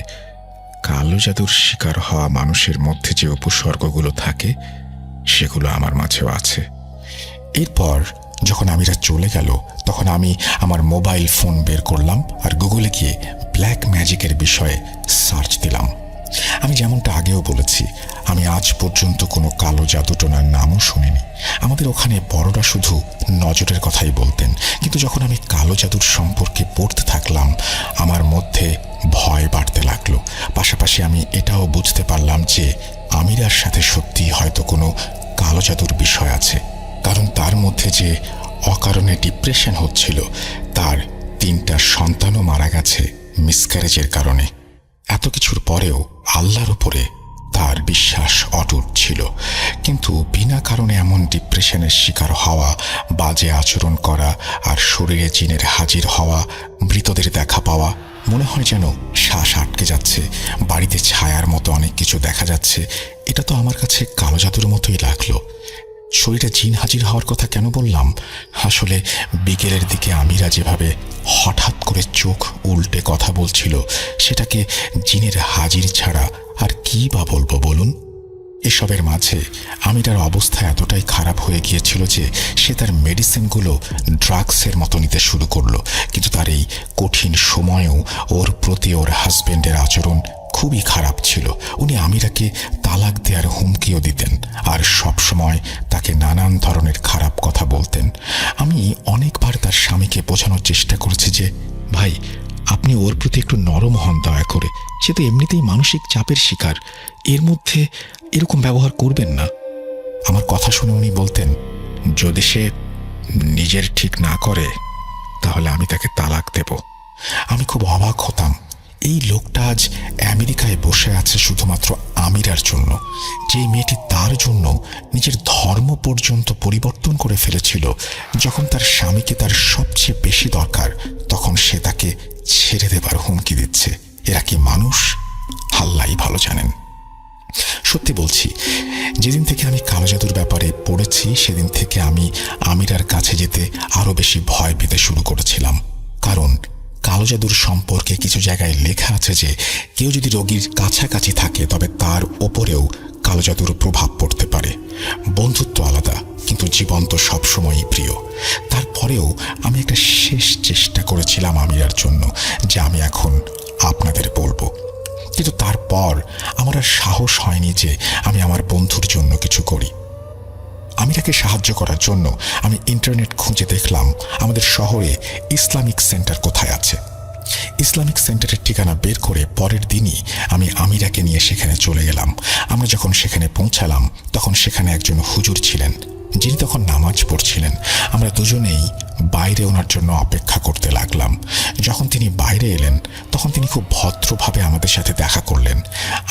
[SPEAKER 1] কালো জাদুর শিকার হওয়া মানুষের মধ্যে যে উপসর্গগুলো থাকে সেগুলো আমার মাঝেও আছে। এরপর যখন আমিরা চলে গেল তখন আমি আমার মোবাইল ফোন বের করলাম আর গুগলে গিয়ে ব্ল্যাক ম্যাজিকের বিষয়ে সার্চ দিলাম। আমি যেমনটা আগেও বলেছি, আমি আজ পর্যন্ত কোনো কালো জাদুটোনার নামও শুনিনি। আমাদের ওখানে বড়রা শুধু নজরের কথাই বলতেন, কিন্তু যখন আমি কালো জাদুর সম্পর্কে পড়তে থাকলাম আমার মধ্যে ভয় বাড়তে লাগলো। পাশাপাশি আমি এটাও বুঝতে পারলাম যে আমিরার সাথে সত্যিই হয়তো কোনো কালো জাদুর বিষয় আছে, কারণ তার মধ্যে যে অকারণে ডিপ্রেশন হচ্ছিল, তার 3টা সন্তানও মারা গেছে মিসক্যারেজের কারণে। এত কিছুর পরেও আল্লাহর উপরে তার বিশ্বাস অটুট ছিল, কিন্তু বিনা কারণে এমন ডিপ্রেশনের শিকার হওয়া, বাজে আচরণ করা আর শরীরে জিনের হাজির হওয়া, মৃতদের দেখা পাওয়া, মনে হয় যেন শ্বাস আটকে যাচ্ছে, বাড়িতে ছায়ার মতো অনেক কিছু দেখা যাচ্ছে, এটা তো আমার কাছে কালো জাদুর মতোই লাগলো। শরীরে জিন হাজির হওয়ার কথা কেন বললাম? আসলে বিকেলের দিকে আমিরা যেভাবে হঠাৎ করে চোখ উল্টে কথা বলছিল, সেটাকে জিনের হাজির ছাড়া আর কি বা বলবো বলুন? এসবের মাঝে আমিরার অবস্থা এতটাই খারাপ হয়ে গিয়েছিল যে সে তার মেডিসিনগুলো ড্রাগসের মতো নিতে শুরু করলো। কিন্তু তার এই কঠিন সময়েও ওর প্রতি ওর হাজবেন্ডের আচরণ খুবই খারাপ ছিল। উনি আমিরাকে তালাক দেওয়ার হুমকিও দিতেন আর সব সময় তাকে নানান ধরনের খারাপ কথা বলতেন। আমি অনেকবার তার স্বামীকে বোঝানোর চেষ্টা করেছি যে, ভাই, আপনি ওর প্রতি একটু নরম হন দয়া করে, সে তো এমনিতেই মানসিক চাপের শিকার, এর মধ্যে এরকম ব্যবহার করবেন না। আমার কথা শুনে উনি বলতেন, যদি সে নিজের ঠিক না করে তাহলে আমি তাকে তালাক দেব। আমি খুব অবাক হতাম, এই লোকটা আজ আমেরিকায় বসে আছে শুধুমাত্র আমিরার জন্য। যে মেয়েটি তার জন্য নিজের ধর্ম পর্যন্ত পরিবর্তন করে ফেলেছিল, যখন তার স্বামীকে তার সবচেয়ে বেশি দরকার তখন সে তাকে ছেড়ে দেবার হুমকি দিচ্ছে। এরা কি মানুষ? আল্লাহই ভালো জানেন। সত্যি বলছি, যেদিন থেকে আমি কালো জাদুর ব্যাপারে পড়েছি সেদিন থেকে আমি আমিরার কাছে যেতে আরো বেশি ভয় পেতে শুরু করেছিলাম। কারণ কালো জাদুর সম্পর্কে কিছু জায়গায় লেখা আছে যে কেউ যদি রোগীর কাছাকাছি থাকে তবে তার ওপরেও কালো জাদুর প্রভাব পড়তে পারে। বন্ধুত্ব আলাদা, কিন্তু জীবন তো সবসময়ই প্রিয়। তারপরেও আমি একটা শেষ চেষ্টা করেছিলাম আমিরার জন্য, যে আমি এখন আপনাদের বলবো। কিন্তু তারপর আমার আর সাহস হয়নি যে আমি আমার বন্ধুর জন্য কিছু করি। আমিরাকে সাহায্য করার জন্য আমি ইন্টারনেট খুঁজে দেখলাম আমাদের শহরে ইসলামিক সেন্টার কোথায় আছে। ইসলামিক সেন্টারের ঠিকানা বের করে পরের দিনই আমি আমিরাকে নিয়ে সেখানে চলে গেলাম। আমরা যখন সেখানে পৌঁছালাম তখন সেখানে একজন হুজুর ছিলেন, যিনি তখন নামাজ পড়ছিলেন। আমরা দুজনেই বাইরে ওনার জন্য অপেক্ষা করতে লাগলাম। যখন তিনি বাইরে এলেন তখন তিনি খুব ভদ্রভাবে আমাদের সাথে দেখা করলেন।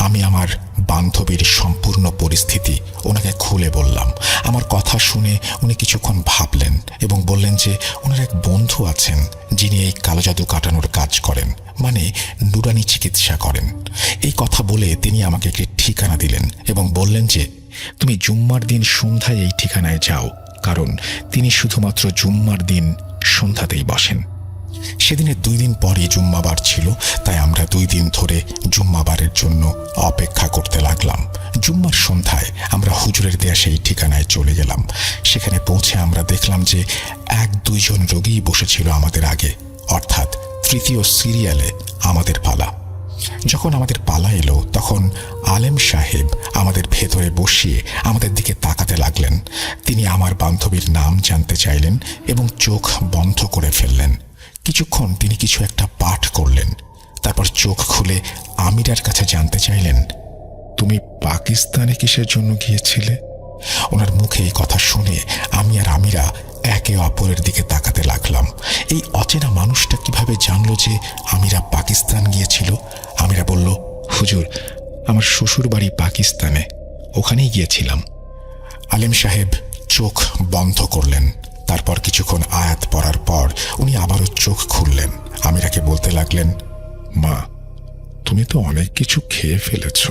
[SPEAKER 1] আমি আমার বান্ধবীর সম্পূর্ণ পরিস্থিতি ওনাকে খুলে বললাম। আমার কথা শুনে উনি কিছুক্ষণ ভাবলেন এবং বললেন যে ওনার এক বন্ধু আছেন যিনি এই কালো জাদু কাটানোর কাজ করেন, মানে নুরানি চিকিৎসা করেন। এই কথা বলে তিনি আমাকে একটি ঠিকানা দিলেন এবং বললেন যে তুমি জুম্মার দিন সন্ধ্যায় এই ঠিকানায় যাও, কারণ তিনি শুধুমাত্র জুম্মার দিন সন্ধ্যাতেই বসেন। সেদিনের 2 দিন পরই জুম্মাবার ছিল, তাই আমরা 2 দিন ধরে জুম্মাবারের জন্য অপেক্ষা করতে লাগলাম। জুম্মার সন্ধ্যায় আমরা হুজুরের দেয়া সেই ঠিকানায় চলে গেলাম। সেখানে পৌঁছে আমরা দেখলাম যে 1-2 জন রোগী বসেছিল আমাদের আগে, অর্থাৎ তৃতীয় সিরিয়ালে আমাদের পালা। যখন আমাদের পালা এলো তখন আলেম সাহেব আমাদের ভেতরে বসিয়ে আমাদের দিকে তাকাতে লাগলেন। তিনি আমার বান্ধবীর নাম জানতে চাইলেন এবং চোখ বন্ধ করে ফেললেন। কিছুক্ষণ তিনি কিছু একটা পাঠ করলেন, তারপর চোখ খুলে আমিরার কাছে জানতে চাইলেন, তুমি পাকিস্তানে কিসের জন্য গিয়েছিলে? ওনার মুখে এই কথা শুনে আমি আর আমিরা একে অপরের দিকে তাকাতে লাগলাম। এই অচেনা মানুষটা কিভাবে জানলো যে আমিরা পাকিস্তান গিয়েছিল? আমিরা বলল, হুজুর, আমার শ্বশুর বাড়ি পাকিস্তানে, ওখানেই গিয়েছিলাম। আলেম সাহেব চোখ বন্ধ করলেন। তারপর কিছুক্ষণ আয়াত পড়ার পর উনি আবারও চোখ খুললেন। আমিরাকে বলতে লাগলেন, মা, তুমি তো অনেক কিছু খেয়ে ফেলেছ,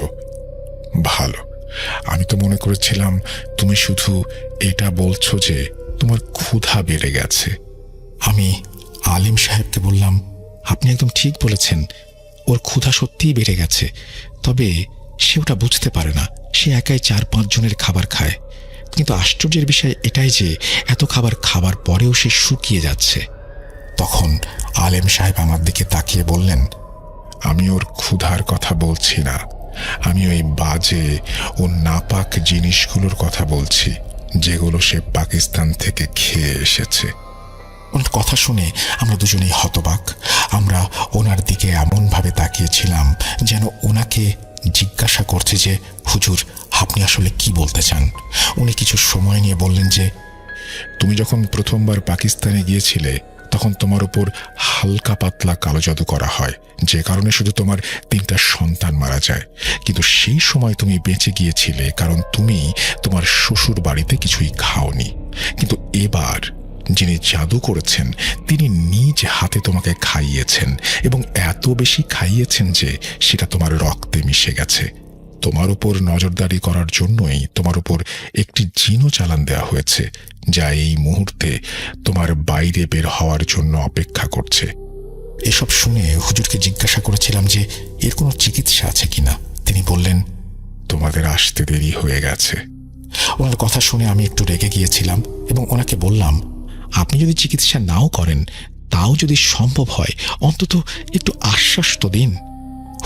[SPEAKER 1] ভালো। আমি তো মনে করেছিলাম তুমি শুধু এটা বলছো যে তোমার ক্ষুধা বেড়ে গেছে। আমি আলিম সাহেবকে বললাম, আপনি একদম ঠিক বলেছেন, ওর ক্ষুধা সত্যিই বেড়ে গেছে, তবে সে ওটা বুঝতে পারে না। সে একাই 4-5 জনের খাবার খায়, কিন্তু আশ্চর্যের বিষয় এটাই যে এত খাবার খাবার পরেও সে শুকিয়ে যাচ্ছে। তখন আলেম সাহেব আমার দিকে তাকিয়ে বললেন, আমি ওর ক্ষুধার কথা বলছি না, আমি ওই বাজে ও নাপাক জিনিসগুলোর কথা বলছি যেগুলো সে পাকিস্তান থেকে খেয়ে এসেছে। ওনার কথা শুনে আমরা দুজনেই হতবাক। আমরা ওনার দিকে এমনভাবে তাকিয়েছিলাম যেন ওনাকে জিজ্ঞাসা করছে যে, হুজুর, আপনি আসলে কি বলতে চান? উনি কিছু সময় নিয়ে বললেন যে, তুমি যখন প্রথমবার পাকিস্তানে গিয়েছিলে তখন তোমার উপর হালকা পাতলা কালো জাদু করা হয়, যে কারণে শুধু তোমার 3টা সন্তান মারা যায়। কিন্তু সেই সময় তুমি বেঁচে গিয়েছিলে কারণ তুমি তোমার শ্বশুর বাড়িতে কিছুই খাওনি। কিন্তু এবার যিনি জাদু করেছেন তিনি নিজ হাতে তোমাকে খাইয়েছেন এবং এত বেশি খাইয়েছেন যে সেটা তোমার রক্তে মিশে গেছে। তোমার উপর নজরদারি করার জন্যই তোমার উপর একটি জিনও চালান দেওয়া হয়েছে, যা এই মুহূর্তে তোমার বাইরে বের হওয়ার জন্য অপেক্ষা করছে। এসব শুনে হুজুরকে জিজ্ঞাসা করেছিলাম যে এর কোনো চিকিৎসা আছে কিনা। তিনি বললেন, তোমাদের আসতে দেরি হয়ে গেছে। ওনার কথা শুনে আমি একটু রেগে গিয়েছিলাম এবং ওনাকে বললাম, আপনি যদি চিকিৎসা নাও করেন, তাও যদি সম্ভব হয় অন্তত একটু আশ্বাস তো দিন।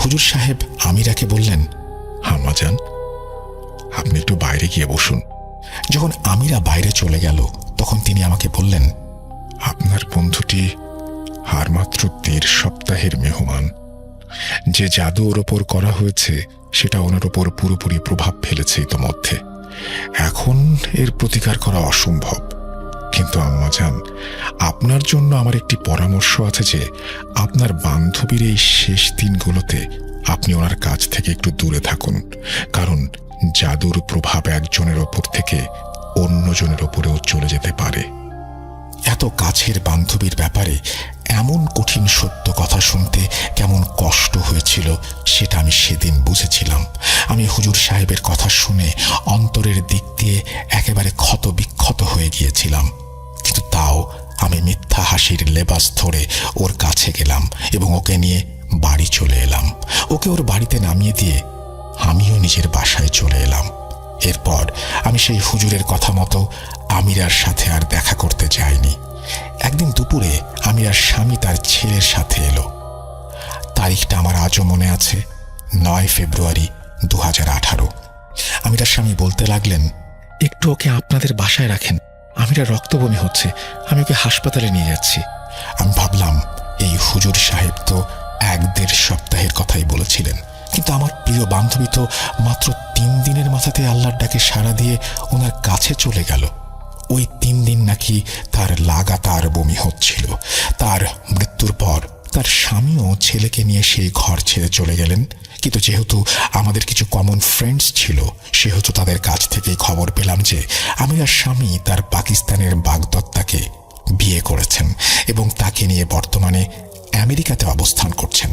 [SPEAKER 1] হুজুর সাহেব আমিরাকে বললেন, আম্মাজান, আপনি একটু বাইরে গিয়ে বসুন। যখন আমিরা বাইরে চলে গেল তখন তিনি আমাকে বললেন, আপনার বন্ধুটি আর মাত্র 1.5 সপ্তাহের মেহমান। যে জাদু ওর ওপর করা হয়েছে সেটা ওনার ওপর পুরোপুরি প্রভাব ফেলেছে ইতোমধ্যে। এখন এর প্রতিকার করা অসম্ভব। কিন্তু আম্মাজান, আপনার জন্য আমার একটি পরামর্শ আছে যে আপনার বান্ধবীর এই শেষ দিনগুলোতে আপনি ওনার কাছ থেকে একটু দূরে থাকুন, কারণ জাদুর প্রভাব একজনের ওপর থেকে অন্যজনের ওপরেও চলে যেতে পারে। এত কাছের বান্ধবীর ব্যাপারে এমন কঠিন সত্য কথা শুনতে কেমন কষ্ট হয়েছিল সেটা আমি সেদিন বুঝেছিলাম। আমি হুজুর সাহেবের কথা শুনে অন্তরের দিক দিয়ে একেবারে ক্ষতবিক্ষত হয়ে গিয়েছিলাম, কিন্তু তাও আমি মিথ্যা হাসির লেবাস ধরে ওর কাছে গেলাম এবং ওকে নিয়ে বাড়ি চলে এলাম। ওকে ওর বাড়িতে নামিয়ে দিয়ে আমিও নিজের বাসায় চলে এলাম। এরপর আমি সেই হুজুরের কথা মতো আমিরার সাথে আর দেখা করতে যাইনি। একদিন দুপুরে আমিরার স্বামী তার ছেলের সাথে এলো। তারিখটা আমার আজও মনে আছে, 9 ফেব্রুয়ারি 2018। আমিরার স্বামী বলতে লাগলেন, একটু ওকে আপনাদের বাসায় রাখেন, আমিরা রক্তবমি হচ্ছে, আমি ওকে হাসপাতালে নিয়ে যাচ্ছি। আমি ভাবলাম, এই হুজুর সাহেব তো 1-1.5 সপ্তাহের কথাই বলেছিলেন, কিন্তু আমার প্রিয় বান্ধবী তো মাত্র 3 দিনের মাথাতে আল্লাহর ডাকে সাড়া দিয়ে ওনার কাছে চলে গেল। ওই 3 দিন নাকি তার লাগাতার বমি হচ্ছিল। তার মৃত্যুর পর তার স্বামীও ছেলেকে নিয়ে সেই ঘর ছেড়ে চলে গেলেন। কিন্তু যেহেতু আমাদের কিছু কমন ফ্রেন্ডস ছিল, সেহেতু তাদের কাছ থেকেই খবর পেলাম যে আমিরার স্বামী তার পাকিস্তানের বাগদত্তাকে বিয়ে করেছেন এবং তাকে নিয়ে বর্তমানে আমেরিকাতে অবস্থান করছেন।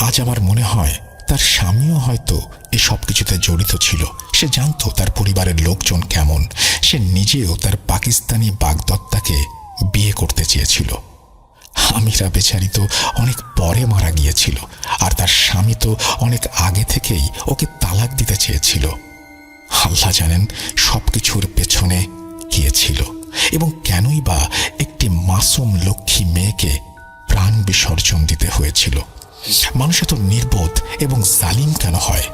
[SPEAKER 1] আজ আমার মনে হয় তার স্বামীও হয়তো এসব কিছুতে জড়িত ছিল। সে জানতো তার পরিবারের লোকজন কেমন। সে নিজেও তার পাকিস্তানি বাগদত্তাকে বিয়ে করতে চেয়েছিল। আমিরা বেচারি তো অনেক পরে মারা গিয়েছিল, আর তার স্বামী তো অনেক আগে থেকেই ওকে তালাক দিতে চেয়েছিল। আল্লাহ জানেন সবকিছুর পেছনে কে ছিল এবং কেনই বা একটি মাসুম লক্ষ্মী মেয়েকে প্রাণ বিসর্জন দিতে হয়েছিল। মানুষ এত নির্বোধ এবং জালিম কেন হয়?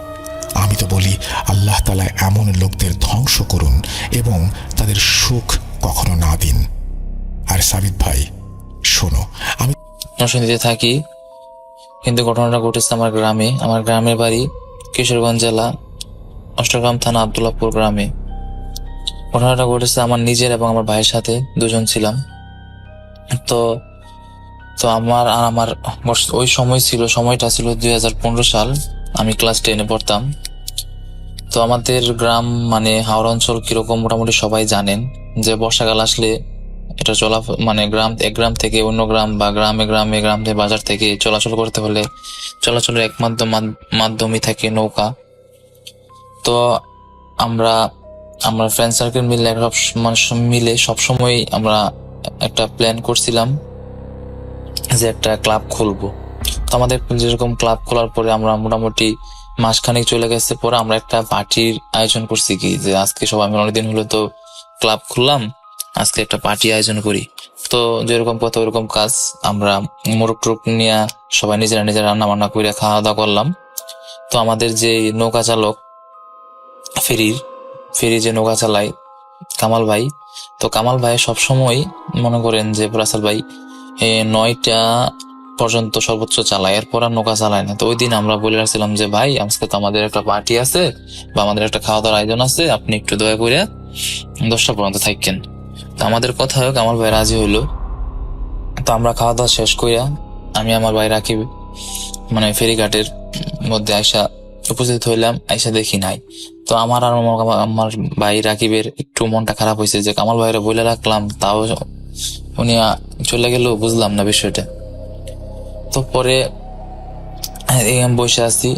[SPEAKER 1] আমি তো বলি আল্লাহ তাআলা এমন লোকদের ধ্বংস করুন এবং তাদের সুখ কখনো না দিন। আর সাবিত ভাই শোনো, আমি
[SPEAKER 2] নরসিংদীতে থাকি, কিন্তু ঘটনাটা ঘটেছে আমার গ্রামে। আমার গ্রামের বাড়ি কিশোরগঞ্জ জেলা অষ্টগ্রাম থানা আব্দুল্লাহপুর গ্রামে। ঘটনাটা ঘটেছে আমার নিজের এবং আমার ভাইয়ের সাথে, দুজন ছিলাম। তো তো আমার আর আমার ওই সময়টা ছিল 2015 সাল। আমি ক্লাস 10-এ পড়তাম। তো আমাদের গ্রাম মানে হাওড়া অঞ্চল কিরকম মোটামুটি সবাই জানেন, যে বর্ষাকাল আসলে এটা এক গ্রাম থেকে অন্য গ্রাম বা গ্রাম থেকে বাজার থেকে চলাচল করতে হলে চলাচলের একমাত্র মাধ্যমই থাকে নৌকা। তো আমরা ফ্রেন্ড সার্কেল মিলে সবসময় আমরা একটা প্ল্যান করছিলাম যে একটা ক্লাব খুলবো। তো আমাদের যেরকম ক্লাব খোলার পরে আমরা মোটামুটি মাসখানেক চলে গেছে, পরে আমরা একটা পার্টির আয়োজন করছি, কি যে আজকে সবাই আমরা অনেকদিন হলো তো ক্লাব খুললাম, আজকে একটা পার্টি আয়োজন করি। তো যেরকম কথা ওরকম কাজ, আমরা মোরগ টোরগ নিয়ে সবাই নিজেরা রান্না বান্না করে খাওয়া দাওয়া করলাম। তো আমাদের যে নৌকা চালক, ফেরি যে নৌকা চালায় কামাল ভাই, তো কামাল ভাই সবসময় মনে করেন যে রাসেল ভাই 9টা পর্যন্ত সর্বোচ্চ চালায়, এরপর আর নৌকা চালায় না। তো ওই দিন আমরা বলে রাখছিলাম যে ভাই আজকে তো আমাদের একটা পার্টি আছে বা আমাদের একটা খাওয়া দাওয়ার আয়োজন আছে, আপনি একটু দয়া করে 10টা পর্যন্ত থাকেন। তো আমাদের কথা হোক, কামাল ভাই রাজি হইলো। তো আমরা খাওয়া দাওয়া শেষ কইরা আমি আমার ভাই রাকিব ফেরিঘাটের মধ্যে উপস্থিত হইলাম। দেখি নাই। তো আমার আর আমার ভাই রাকিবের একটু মনটা খারাপ হয়েছে যে কামাল ভাইরা বলে রাখলাম, তাও উনি চলে গেল, বুঝলাম না বিষয়টা। তো পরে বসে আছি,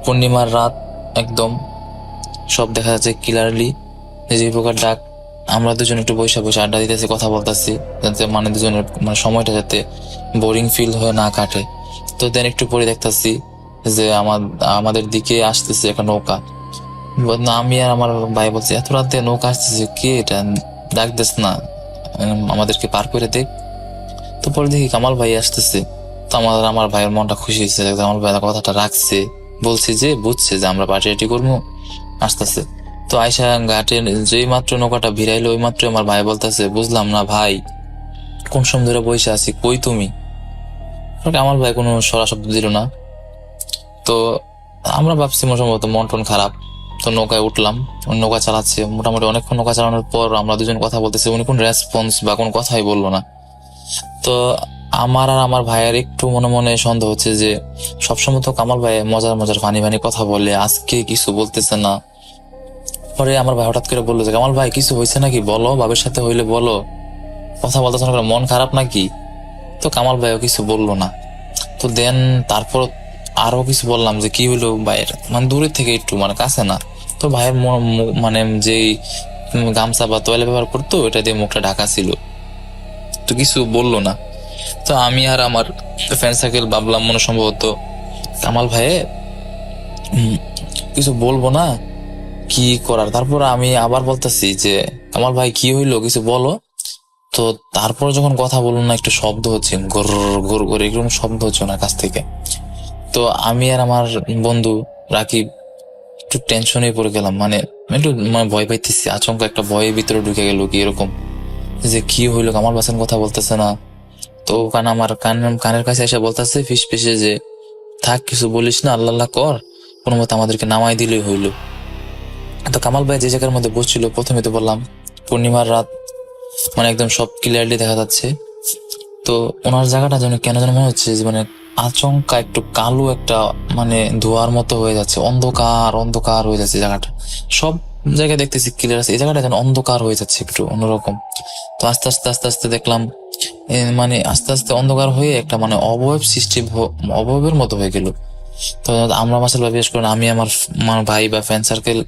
[SPEAKER 2] পূর্ণিমার রাত একদম, সব দেখা যাচ্ছে ক্লিয়ারলি, যে প্রকার ডাক। আমরা দুজন একটু বসে আড্ডা দিতেছি, কথা বলতেছি, যাতে দুজনের সময়টা যাতে বোরিং ফিল হয়ে না কাটে। তো দেন একটু পরে দেখতেছি যে আমাদের দিকে আসতেছে একটা নৌকা। আমি আর আমার ভাই বলছি, এত রাতে নৌকা আসতেছে, কে এটা? ডাক দিস না, আমাদেরকে পার করে দেখ। তো পরে দেখি কামাল ভাই আসতেছে। তো আমার ভাইয়ের মনটা খুশি হয়েছে, কামাল ভাই কথাটা রাখছে, বলছি যে বুঝছে যে আমরা পার্টি করবো, আসতেছে। তো আয়সা ঘাটে যেই মাত্র নৌকাটা ভিড়াইলো, ওই মাত্র আমার ভাই বলতেছে, বুঝলাম না ভাই, কোন সময় ধরে বসে আছি, কই তুমি? কামাল ভাই কোনো সরা শব্দ দিল না। তো আমরা ভাবছি সম্ভবত মন টন খারাপ। তো নৌকায় উঠলাম, নৌকা চালাচ্ছে, মোটামুটি অনেকক্ষণ নৌকা চালানোর পর আমরা দুজন কথা বলতেছি, উনি কোন রেসপন্স বা কোন কথাই বললো না। তো আমার আর আমার ভাইয়ের একটু মনে মনে সন্দেহ হচ্ছে যে সবসময় তো কামাল ভাই মজার ফানি কথা বলে, আজকে কিছু বলতেছে না। পরে আমার ভাই হঠাৎ করে বললো যে কামাল ভাই কিছু হয়েছে নাকি, বলো, বাবার সাথে হইলে বলো, কথা বলতেছে না, মন খারাপ নাকি? তো কামাল ভাইও কিছু বললো না। তো দেন তারপর আরো কিছু বললাম যে কি হইলো ভাইয়ের, দূরের থেকে একটু কাছে না। তো ভাইয়ের যে গামছা বা তোয়ালে ব্যবহার করতো, এটা দিয়ে মুখটা ঢাকা ছিল, তো কিছু বললো না। তো আমি আর আমার ফ্রেন্ড সার্কেল ভাবলাম সম্ভবত কামাল ভাইয়ে কিছু বলবো না, কি করার। তারপর আমি আবার বলতেছি যে কামাল ভাই কি হইলো, কিছু বলো। তো তারপর যখন কথা বলুন না, একটু শব্দ হচ্ছে, ঘর ঘর ঘর এরকম শব্দ হচ্ছে ওনার কাছ থেকে। তো আমি আর আমার বন্ধু রাকিব একটু টেনশনে পড়ে গেলাম, একটু ভয় পাইতেছি, আচমকা একটা ভয়ের ভিতরে ঢুকে গেল, কি এরকম যে কি হইলো, কামাল বাসান কথা বলতেছে না। তো আমার কানের কাছে এসে বলতেছে ফিস ফিসে যে থাক, কিছু বলিস না, আল্লাহ কর, কোনো মতো আমাদেরকে নামাই দিলেই হইলো। তো কামাল ভাই যে জায়গার মধ্যে বসছিল, প্রথমে তো বললাম পূর্ণিমার রাত, মানে একদম সব ক্লিয়ারলি দেখা যাচ্ছে। তো ওনার জায়গাটা যেন কেন যেন মনে হচ্ছে যে মানে আচমকা একটু কালো একটা মানে ধোঁয়ার মতো হয়ে যাচ্ছে, অন্ধকার অন্ধকার হয়ে যাচ্ছে জায়গাটা। সব জায়গায় দেখতেছি ক্লিয়ার আছে, এই জায়গাটা যেন অন্ধকার হয়ে যাচ্ছে একটু অন্যরকম। তো আস্তে আস্তে আস্তে আস্তে দেখলাম মানে আস্তে আস্তে অন্ধকার হয়ে একটা মানে অবয়ব সৃষ্টি অবয়বের মতো হয়ে গেল। তো আমরা মাসাল ভাই, বিশেষ করে আমি আমার আমার ভাই বা ফ্রেন্ড সার্কেল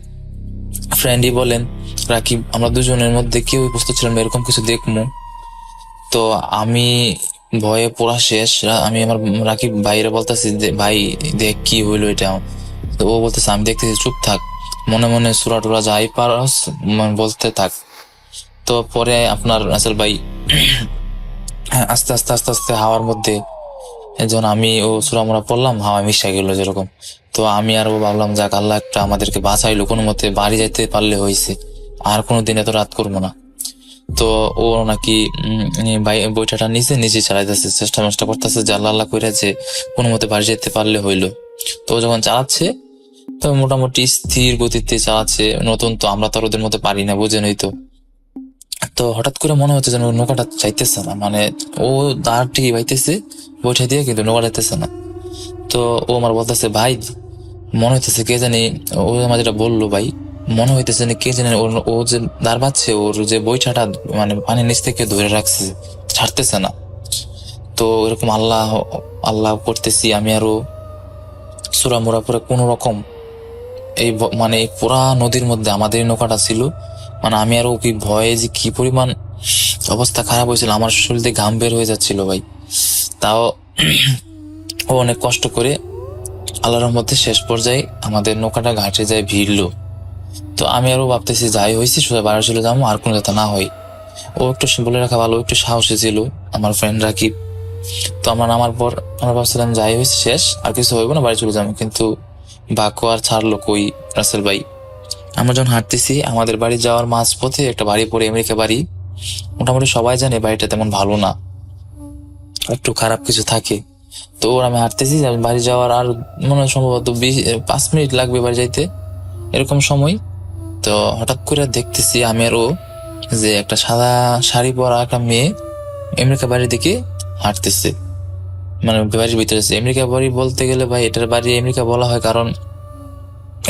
[SPEAKER 2] ফ্রেন্ডই বলেন রাকিব, আমরা দুজনের মধ্যে কেউ বুঝতে ছিলাম না এরকম কিছু দেখবো। তো আমি ভয়ে পুরা শেষ। আমি আমার রাকিব ভাইরে বলতেছি যে ভাই দেখ কি হইলো এটা। তো ও বলতেছে আমি দেখতেছি, চুপ থাক, মনে মনে সুরা টুরা যাই পারস বলতে থাক। তো পরে আপনার আসল ভাই আস্তে আস্তে আস্তে আস্তে হাওয়ার মধ্যে যখন আমি ও সুরা মোরা পড়লাম, হাওয়া মিশা গেল যেরকম। তো আমি আর ও ভাবলাম যাক আল্লাহ একটা আমাদেরকে বাঁচাইলো, কোনো মতে বাড়ি যাইতে পারলে হয়েছে, আর কোনোদিন এত রাত করবো না। তো ও নাকি বইটাটা নিচে নিজে চালাইতেছে, চেষ্টা মেষ্টা করতেছে যে আল্লাহ আল্লাহ করে যে কোনো মতে বাড়ি যেতে পারলে হইলো। তো ও যখন চালাচ্ছে তো মোটামুটি স্থির গতিতে চালাচ্ছে, নতুন তো আমরা তো আর ওদের মতো পারি না, বুঝেনই তো। তো হঠাৎ করে মনে হচ্ছে যেন ওর নৌকাটা চাইতেছে না, মানে ও দাঁড় ঠিকই বাইতেছে বৈঠা দিয়ে, কিন্তু নৌকা যাইতেছে না। তো ও আমার বলতেছে ভাই মনে হইতেছে কে জানি, ও আমার যেটা বললো ভাই, মনে হইতেছে না কে জানি ও যে দাঁড় পাচ্ছে, ওর যে বৈঠাটা মানে পানির নিচ থেকে ধরে রাখছে, ছাড়তেছে না। তো এরকম আল্লাহ আল্লাহ করতেছি আমি, আরো সুরা মুরা পরে কোন রকম এই মানে এই পুরা নদীর মধ্যে আমাদের নৌকাটা ছিল। মানে আমি আরো কি ভয়ে যে কি পরিমাণ অবস্থা খারাপ হয়েছিল, আমার শরীর দিয়ে ঘাম বের হয়ে যাচ্ছিল ভাই। তাও ও অনেক কষ্ট করে আল্লাহর রহমতে শেষ পর্যায়ে আমাদের নৌকাটা ঘাটে যায় ভিড়লো। তো আমি আরো ভাবতেছি যাই হয়েছি সোজা বাড়ি চলে যাবো, আর কোনো যাতে না হয়। ও একটু বলে রাখা ভালো, একটু সাহসী ছিল আমার ফ্রেন্ড রাকিব। তো আমরা নামার পর আমরা ভাবছিলাম যাই হয়েছে শেষ, আর কিছু হইব না, বাড়ি চলে যাবো। কিন্তু ভাগ্য আর ছাড়লো কই রাসেল ভাই। আমরা যখন হাঁটতেছি আমাদের বাড়ি যাওয়ার মাঝ পথে একটা বাড়ি পড়ে, আমেরিকা বাড়ি। মোটামুটি সবাই জানে বাড়িটা তেমন ভালো না, একটু খারাপ কিছু থাকে। তো ওর আমি হাঁটতেছি, আমি বাড়ি যাওয়ার আর মনে হয় সম্ভবত 5 মিনিট লাগবে বাড়ি যাইতে, এরকম সময়। তো হঠাৎ করে দেখতেছি আমি আরো যে একটা সাদা শাড়ি পরা একটা মেয়ে আমেরিকা বাড়ির দিকে হাঁটতেছে, মানে বাড়ির ভিতরে। আমেরিকা বাড়ি বলতে গেলে ভাই এটার বাড়ি আমেরিকা বলা হয় কারণ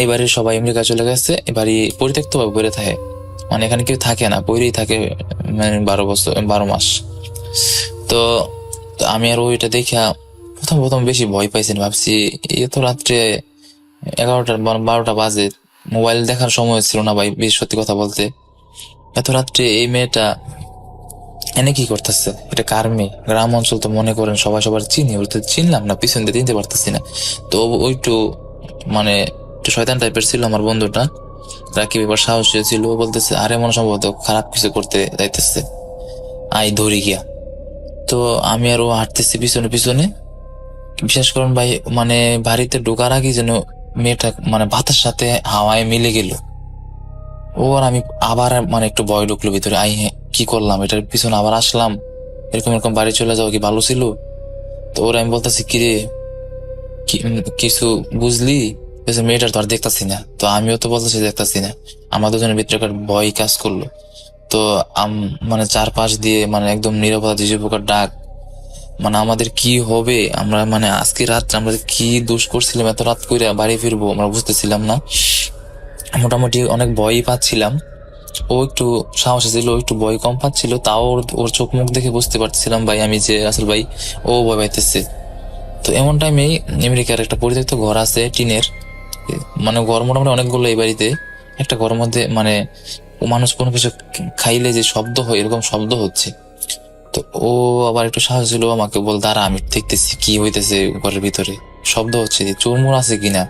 [SPEAKER 2] এই বাড়ির সবাই আমেরিকা চলে গেছে, এই বাড়ি পরিত্যক্ত ভাবে পড়ে থাকে, মানে এখানে কেউ থাকে না, পরেই থাকে মানে 12 বছর 12 মাস। তো তো আমি আর ওইটা দেখা প্রথম প্রথম বেশি ভয় পাইছি, ভাবছি এত রাত্রে 11টা 12টা বাজে, মোবাইল দেখার সময় ছিল না ভাই, বেশ সত্যি কথা বলতে। এত রাত্রে এই মেয়েটা এনে কি করতেছে, এটা কার মেয়ে? গ্রাম অঞ্চল তো মনে করেন সবাই সবার চিনি, বলতে চিনলাম না, পিছন দিয়ে চিনতে পারতেছি না। তো ওই একটু মানে একটু শয়তান টাইপের ছিল আমার বন্ধুটা রাকিব, এবার সাহসী ছিল, ও বলতেছে আরে মনে সম্ভবত খারাপ কিছু করতে যাইতেছে, আই ধরি গিয়া। তো আমি আরো হাঁটতেছি পিছনে পিছনে, বিশেষ করেন ভাই মানে বাড়িতে ঢোকার আগে যেন মেয়েটা মানে ভাতের সাথে হাওয়ায় মিলে গেল। ও আর আমি আবার মানে একটু ভয় ঢুকলো ভিতরে, আই হ্যাঁ কি করলাম, এটার পিছনে আবার আসলাম, এরকম এরকম বাড়ি চলে যাওয়া কি ভালো ছিল? তো ওরা আমি বলতেছি কিরে কিছু বুঝলি? বলছে, মেয়েটার তো আর দেখতাছি না। তো আমিও তো বলতেছি দেখতাছি না। আমার দুজনের ভিতরে একটা ভয় কাজ করলো। তো মানে চারপাশ দিয়ে মানে একদম নিরাপত্তা যে প্রকার ডাক, মানে আমাদের কি হবে, আমরা মানে আজকে রাত আমরা কি দোষ করছিলাম, এত রাত করে বাড়ি ফিরবো আমরা বুঝতেছিলাম না। মোটামুটি অনেক ভয়ই পাচ্ছিলাম। ও একটু সাহসী ছিল, ও একটু ভয় কম পাচ্ছিল, তাও ওর চোখ মুখ দেখে বুঝতে পারছিলাম ভাই আমি যে আসল ভাই ও ভয় পাইতেছে। তো এমন টাইমেই আমেরিকার একটা পরিত্যক্ত ঘর আছে টিনের, মানে ঘর মোটামুটি অনেকগুলো এই বাড়িতে। একটা ঘরের মধ্যে মানে ও মানুষ কোনো কিছু খাইলে যে শব্দ হয় এরকম শব্দ হচ্ছে। তো ও আবার একটু সাহস ছিল, আমাকে বল দাঁড়া আমি দেখতেছি কি হইতেছে ঘরের ভিতরে, শব্দ হচ্ছে, চোরমোর আছে কিনা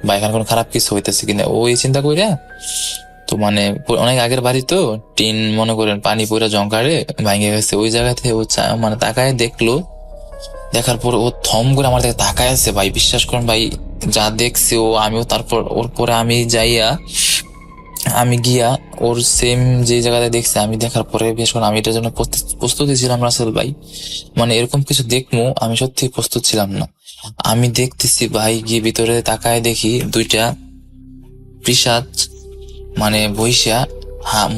[SPEAKER 2] বা এখানে কোনো খারাপ কিছু হইতেছে কিনা, ও এই চিন্তা কইরা। তো মানে অনেক আগের বাড়ি তো টিন মনে করেন পানি পড়া জঙ্কারে ভাঙে গেছে, ওই জায়গাতে ও মানে তাকায় দেখলো। দেখার পর ও থম করে আমার দিকে তাকায় আছে ভাই, বিশ্বাস করেন ভাই যা দেখছি ও, আমিও তারপর ওর পরে আমি গিয়া ওর সেম যে জায়গাতে দেখছি, আমি দেখার পরে বিশেষ করে আমি এটার জন্য প্রস্তুতি ছিলাম রাসেল ভাই, মানে এরকম কিছু দেখবো আমি সত্যি প্রস্তুত ছিলাম না। আমি দেখতেছি ভাই গিয়ে ভিতরে তাকায় দেখি দুইটা পিশাচ, মানে বইসা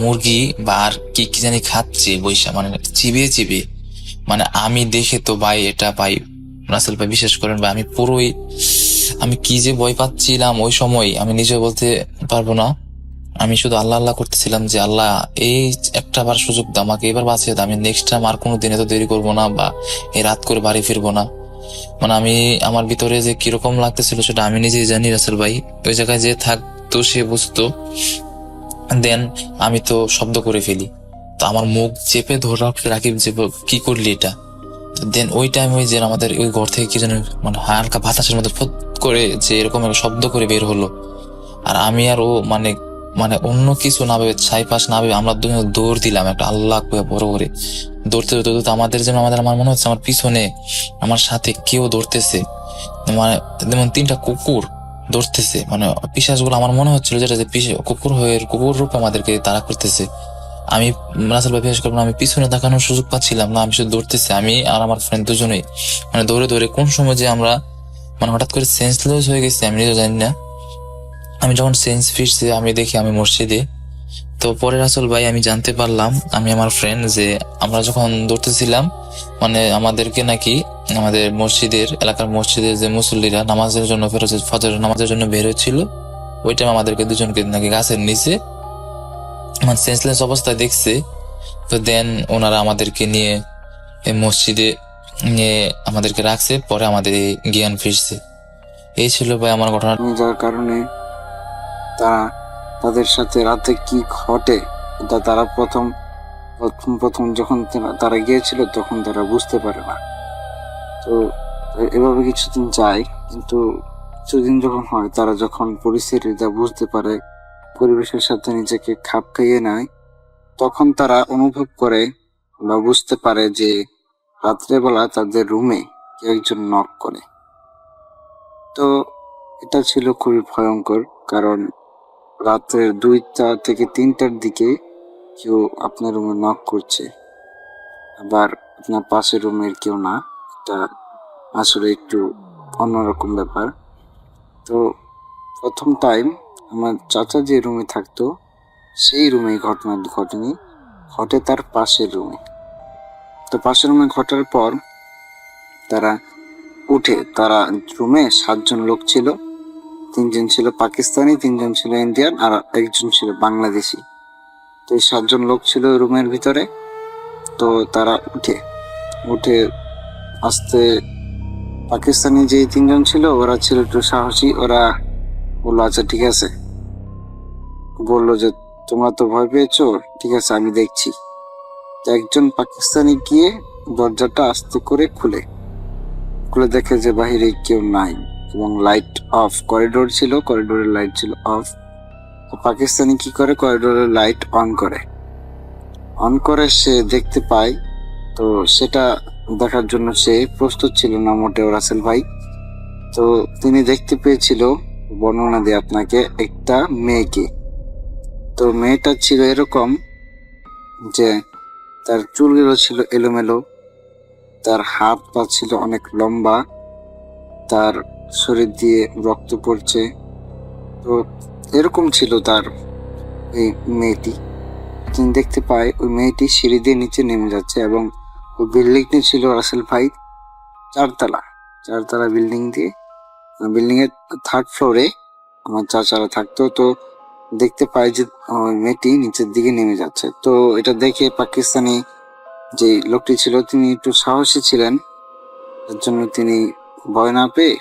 [SPEAKER 2] মুরগি বা আর কি কি জানি খাচ্ছে বইসা, মানে চিবিয়ে চিবিয়ে। মানে আমি দেখে তো ভাই, এটা ভাই রাসেল ভাই বিশ্বাস করেন ভাই, আমি কি যে ভয় পাচ্ছিলাম ওই সময় আমি নিজে বলতে পারবো না। আমি শুধু আল্লাহ আল্লাহ করতেছিলাম যে আল্লাহ এই একটা বার সুযোগ দাও আমাকে, এবার বাঁচিয়ে দাও, আমি নেক্সট টাইম আর কোনো দিনে তো দেরি করবো না বা এই রাত করে বাড়ি ফিরবো না। মানে আমি আমার ভিতরে যে কিরকম লাগতেছিল সেটা আমি নিজেই জানি রাসেল ভাই। ওই জায়গায় যে থাকতো সে বুঝতো। দেন আমি তো শব্দ করে ফেলি, তো আমার মুখ চেপে ধরে রাখি যে কি করলি এটা। দেন ওই টাইম ওই যে আমাদের ওই ঘর থেকে কি যেন মানে হালকা বাতাসের মধ্যে ফট করে যে এরকম একটা শব্দ করে বের হলো। আর আমি আর ও মানে মানে অন্য কিছু না ভেবে, ছাই পাশ না ভেবে আমরা দুজন দৌড় দিলাম একটা আল্লাহ করে বড় করে। দৌড়তে দৌড়তে দৌড়তে আমার মনে হচ্ছে আমার পিছনে আমার সাথে কেউ দৌড়তেছে, মানে যেমন 3টা কুকুর দৌড়তেছে। মানে পিশাচগুলো আমার মনে হচ্ছিল যেটা যে কুকুর রূপে আমাদেরকে তাড়া করতেছে। আমি রাসেল ভাই বিশ্বাস করবো না, আমি পিছনে তাকানোর সুযোগ পাচ্ছিলাম না, আমি শুধু দৌড়তেছি, আমি আর আমার ফ্রেন্ড দুজনেই। মানে দৌড়ে দৌড়ে কোন সময় যে আমরা মানে হঠাৎ করে সেন্সলেস হয়ে গেছি আমি নিজেও জানি না। আমি যখন সেন্স ফিরছে আমি দেখি আমি মসজিদে। তো পরে রাসেল ভাই আমি জানতে পারলাম, আমি আমার ফ্রেন্ড, যে আমরা যখন দৌড়তেছিলাম মানে আমাদেরকে নাকি আমাদের এলাকার মসজিদের যে মুসল্লিরা নামাজের জন্য ফজর নামাজের জন্য বের হচ্ছিল, ওই টাইম আমাদেরকে দুজনকে নাকি গাছের নিচে মানে সেন্সলেস অবস্থায় দেখছে। তো দেন ওনারা আমাদেরকে নিয়ে এই মসজিদে নিয়ে আমাদেরকে রাখছে, পরে আমাদের এই জ্ঞান ফিরছে। এই ছিল ভাই আমার ঘটনা।
[SPEAKER 3] যার কারণে তারা তাদের সাথে রাতে কি ঘটে এটা তারা প্রথম প্রথম প্রথম যখন তারা গিয়েছিল তখন তারা বুঝতে পারে না। তো এভাবে কিছুদিন যায়, কিন্তু কিছুদিন যখন হয় তারা যখন পরিস্থিতিটা বুঝতে পারে, পরিবেশের সাথে নিজেকে খাপ খাইয়ে নেয়, তখন তারা অনুভব করে বা বুঝতে পারে যে রাত্রেবেলা তাদের রুমে কেউ একজন নক করে। তো এটা ছিল খুবই ভয়ঙ্কর, কারণ রাত্রে 2টা থেকে 3টার দিকে কেউ আপনার রুমে নক করছে, আবার আপনার পাশের রুমের কেউ না। এটা আসলে একটু অন্যরকম ব্যাপার। তো প্রথম টাইম আমার চাচা যে রুমে থাকতো সেই রুমে ঘটনাটি ঘটেনি, ঘটে তার পাশের রুমে। তো পাশের রুমে ঘটার পর তারা উঠে, তারা রুমে 7জন লোক ছিল, 3জন ছিল পাকিস্তানি, 3জন ছিল ইন্ডিয়ান, আর একজন ছিল বাংলাদেশি। তো এই 7জন লোক ছিল রুমের ভিতরে। তো তারা উঠে আসতে পাকিস্তানি যে 3জন ছিল ওরা ছিল একটু সাহসী, ওরা বললো আচ্ছা ঠিক আছে, বললো যে তোমরা তো ভয় পেয়েছো, ঠিক আছে আমি দেখছি। তো একজন পাকিস্তানি গিয়ে দরজাটা আস্তে করে খুলে দেখে যে বাহিরে কেউ নাই এবং লাইট অফ, করিডোর ছিল, করিডোরের লাইট ছিল অফ। তো পাকিস্তানি কি করে, করিডোরের লাইট অন করে সে দেখতে পায়। তো সেটা দেখার জন্য সে প্রস্তুত ছিল না মোটেও রাসেল ভাই। তো তিনি দেখতে পেয়েছিল, বর্ণনা দিয়ে আপনাকে, একটা মেয়েকে। তো মেয়েটা ছিল এরকম যে তার চুলগুলো ছিল এলোমেলো, তার হাত পা ছিল অনেক লম্বা, তার শরীর দিয়ে রক্ত পড়ছে। তো এরকম ছিল তার এই মেয়েটি। তিনি দেখতে পায় ওই মেয়েটি সিঁড়ি দিয়ে নিচে নেমে যাচ্ছে, এবং ওই বিল্ডিংটি ছিল রাসেল ভাই 4তলা বিল্ডিং দিয়ে, বিল্ডিং এর 3rd ফ্লোরে আমার চাচারা থাকতো। তো দেখতে পায় যে ওই মেয়েটি নিচের দিকে নেমে যাচ্ছে। তো এটা দেখে পাকিস্তানি যে লোকটি ছিল তিনি একটু সাহসী ছিলেন, এর জন্য তিনি ভয় না পেয়ে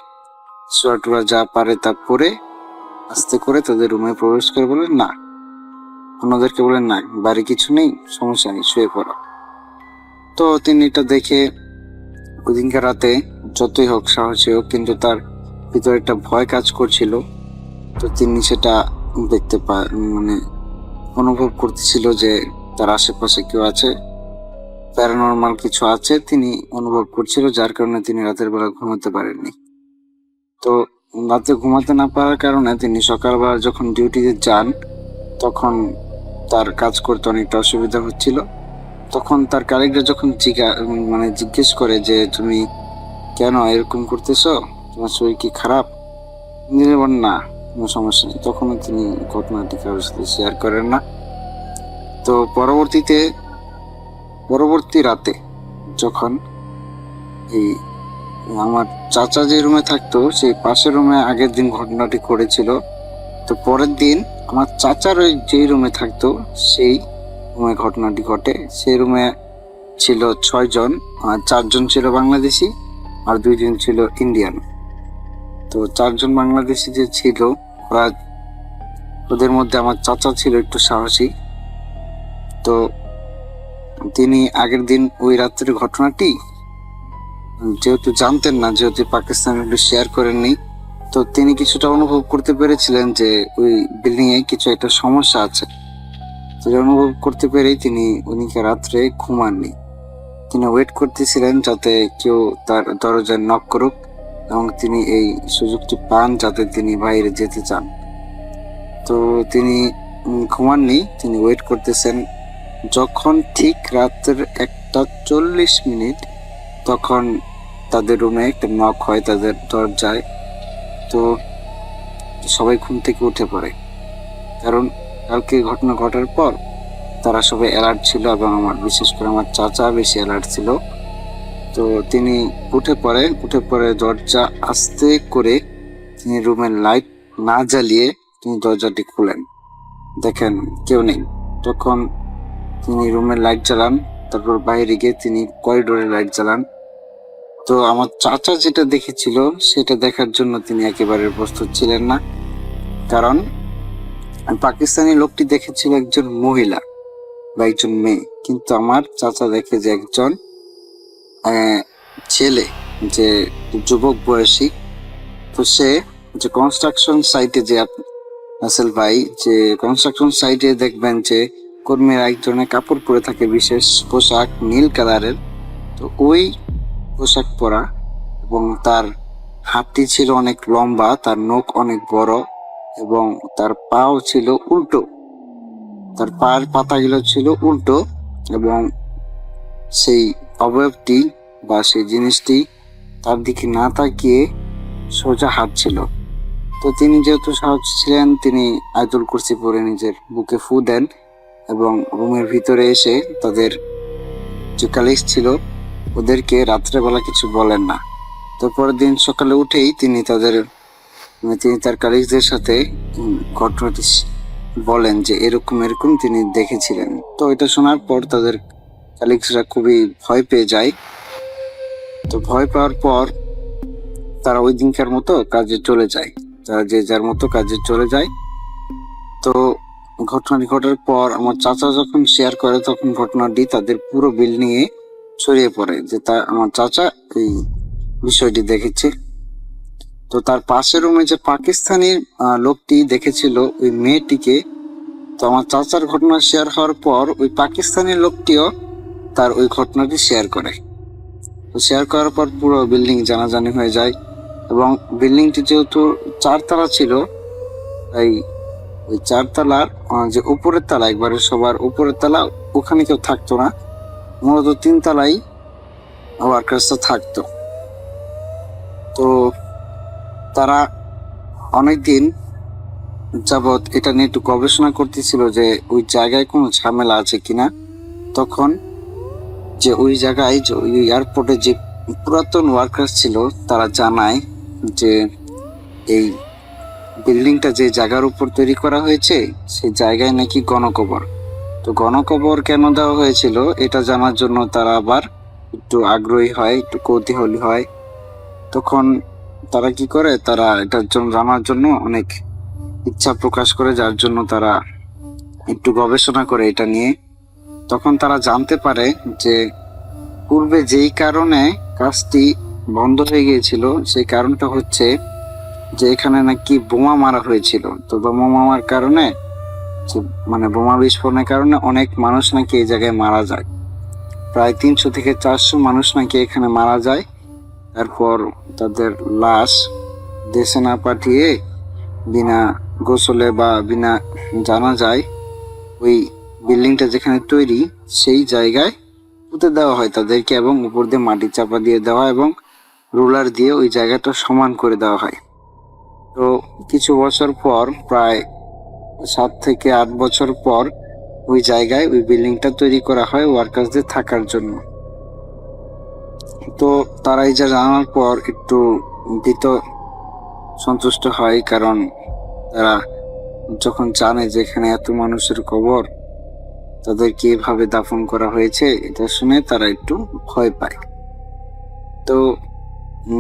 [SPEAKER 3] সোয়াটুরা যা পারে তা পরে আস্তে করে তাদের রুমে প্রবেশ করে বলেন না, অন্যদেরকে বলেন না বাড়ি কিছু নেই, সমস্যা নেই, শুয়ে পড়ো। তো তিনি এটা দেখে ওইদিনকার রাতে যতই হোক সাহসী হোক, কিন্তু তার ভিতরে একটা ভয় কাজ করছিল। তো তিনি সেটা দেখতে মানে অনুভব করতেছিল যে তার আশেপাশে কেউ আছে, প্যারানর্মাল কিছু আছে, তিনি অনুভব করছিল, যার কারণে তিনি রাতের বেলা ঘুমাতে পারেননি। তো রাতে ঘুমাতে না পারার কারণে তিনি সকালবেলা যখন ডিউটিতে যান তখন তার কাজ করতে অনেকটা অসুবিধা হচ্ছিল। তখন তার কালিগরা যখন জিজ্ঞেস করে যে তুমি কেন এরকম করতেছো, তোমার শরীর কি খারাপ? তিনি বলেন না, কোনো সমস্যা নেই, তখনও তিনি ঘটনাটি কারোর সাথে শেয়ার করেন না। তো পরবর্তী রাতে যখন এই আমার চাচা যে রুমে থাকতো সেই পাশের রুমে আগের দিন ঘটনাটি ঘটেছিল, তো পরের দিন আমার চাচার ওই যেই রুমে থাকতো সেই রুমে ঘটনাটি ঘটে। সেই রুমে ছিল 6 জন, আর 4 জন ছিল বাংলাদেশি আর 2 জন ছিল ইন্ডিয়ান। তো 4 জন বাংলাদেশি যে ছিল ওদের মধ্যে আমার চাচা ছিল একটু সাহসী। তো তিনি আগের দিন ওই রাত্রের ঘটনাটি যেহেতু জানতেন না, যেহেতু পাকিস্তানি শেয়ার করেননি, তো তিনি কিছুটা অনুভব করতে পেরেছিলেন যে ওই বিল্ডিং এ কিছু একটা সমস্যা আছে। সেটা অনুভব করতে পেরেই তিনি উনিকে রাত্রে ঘুমাননি। তিনি ওয়েট করতেছিলেন যাতে কেউ তার দরজায় নক করুক এবং তিনি এই সুযোগটি পান যাতে তিনি বাইরে যেতে চান। তো তিনি ঘুমাননি, তিনি ওয়েট করতেছেন। যখন ঠিক রাতের 1:40 তখন তাদের রুমে একটা নক হয় তাদের দরজায়। তো সবাই ঘুম থেকে উঠে পড়ে, কারণ কালকে ঘটনা ঘটার পর তারা সবাই অ্যালার্ট ছিল এবং বিশেষ করে আমার চাচা বেশি অ্যালার্ট ছিল। তো তিনি উঠে পড়ে দরজা আস্তে করে তিনি রুমের লাইট না জ্বালিয়ে তিনি দরজাটি খুলেন, দেখেন কেউ নেই। তখন তিনি রুমের লাইট জ্বালান, তারপর বাইরে গিয়ে তিনি করিডোরে লাইট জ্বালান। তো আমার চাচা যেটা দেখেছিল সেটা দেখার জন্য তিনি একেবারে প্রস্তুত ছিলেন না, কারণ পাকিস্তানি লোকটি দেখেছিল একজন মহিলা বা একজন মেয়ে, কিন্তু আমার চাচা দেখে যে একজন ছেলে, যে যুবক বয়সী। তো সে যে কনস্ট্রাকশন সাইটে যে আসল ভাই, যে কনস্ট্রাকশন সাইটে দেখবেন যে কর্মীরা এক ধরনের কাপড় পরে থাকে, বিশেষ পোশাক নীল কালারের। তো ওই পোশাক পরা এবং তার হাতটি ছিল অনেক লম্বা, তার নখ অনেক বড় এবং তার পাও ছিল উল্টো, তার পায়ের পাতাগুলো ছিল উল্টো এবং সেই অবয়বটি বা সেই জিনিসটি তার দিকে না তাকিয়ে সোজা হাত ছিল। তো তিনি যেহেতু সাহস ছিলেন, তিনি আয়াতুল কুরসি পরে নিজের বুকে ফু দেন এবং রুমের ভিতরে এসে তাদের যে কালিগ ছিল ওদেরকে রাত্রেবেলা কিছু বলেন না। তো পরের দিন সকালে উঠেই তিনি তার কালিগদের সাথে ঘটনাটি বলেন যে এরকম তিনি দেখেছিলেন। তো এটা শোনার পর তাদের কালিগরা খুবই ভয় পেয়ে যায়। তো ভয় পাওয়ার পর তারা ওই দিনকার মতো কাজে চলে যায়, তারা যে যার মতো কাজে চলে যায়। তো ঘটনাটি ঘটার পর আমার চাচা যখন শেয়ার করে তখন ঘটনাটি তাদের পুরো বিল্ডিং এ ছড়িয়ে পড়ে যে আমার চাচা এই বিষয়টি দেখেছে। তো তার পাশের রুমে যে পাকিস্তানি লোকটি দেখেছিল ওই মেয়েটিকে, তো আমার চাচার ঘটনা শেয়ার হওয়ার পর ওই পাকিস্তানি লোকটিও তার ওই ঘটনাটি শেয়ার করে। তো শেয়ার করার পর পুরো বিল্ডিং জানাজানি হয়ে যায় এবং বিল্ডিংটি যেহেতু 4 তলা ছিল, তাই ওই 4 তলার যে উপরের তলা, একবারে সবার উপরের তলা, ওখানে কেউ থাকতো না, মূলত 3 তলাই ওয়ার্কার্সরা থাকতো। তো তারা অনেকদিন যাবৎ এটা নিয়ে একটু গবেষণা করতেছিল যে ওই জায়গায় কোনো ঝামেলা আছে কিনা। তখন যে ওই জায়গায় যে ওই এয়ারপোর্টে যে পুরাতন ওয়ার্কার্স ছিল তারা জানায় যে এই বিল্ডিংটা যে জায়গার উপর তৈরি করা হয়েছে সেই জায়গায় নাকি গণকবর। তো গণকবর কেন দেওয়া হয়েছিল এটা জানার জন্য তারা আবার একটু আগ্রহী হয়, একটু কৌতূহলী হয়। তখন তারা কি করে, তারা এটার জন্য জানার জন্য অনেক ইচ্ছা প্রকাশ করে, যার জন্য তারা একটু গবেষণা করে এটা নিয়ে। তখন তারা জানতে পারে যে পূর্বে যেই কারণে কাজটি বন্ধ হয়ে গিয়েছিল সেই কারণটা হচ্ছে যে এখানে নাকি বোমা মারা হয়েছিল। তো বোমা মারার কারণে বোমা বিস্ফোরণের কারণে অনেক মানুষ নাকি এই জায়গায় মারা যায়, প্রায় 300 থেকে 400 মানুষ নাকি এখানে মারা যায়। তারপর তাদের লাশ দেশে না পাঠিয়ে বিনা গোসলে বা বিনা জানাজায় ওই বিল্ডিংটা যেখানে তৈরি সেই জায়গায় পুঁতে দেওয়া হয় তাদেরকে, এবং উপর দিয়ে মাটি চাপা দিয়ে দেওয়া এবং রোলার দিয়ে ওই জায়গাটা সমান করে দেওয়া হয়। তো কিছু বছর পর, প্রায় 7 থেকে 8 বছর পর, ওই জায়গায় ওই বিল্ডিংটা তৈরি করা হয় ওয়ার্কার্সদের থাকার জন্য। তো তারা এই যা জানার পর একটু ভীত সন্তুষ্ট হয়, কারণ তারা যখন জানে যে এখানে এত মানুষের কবর, তাদেরকে এভাবে দাফন করা হয়েছে, এটা শুনে তারা একটু ভয় পায়। তো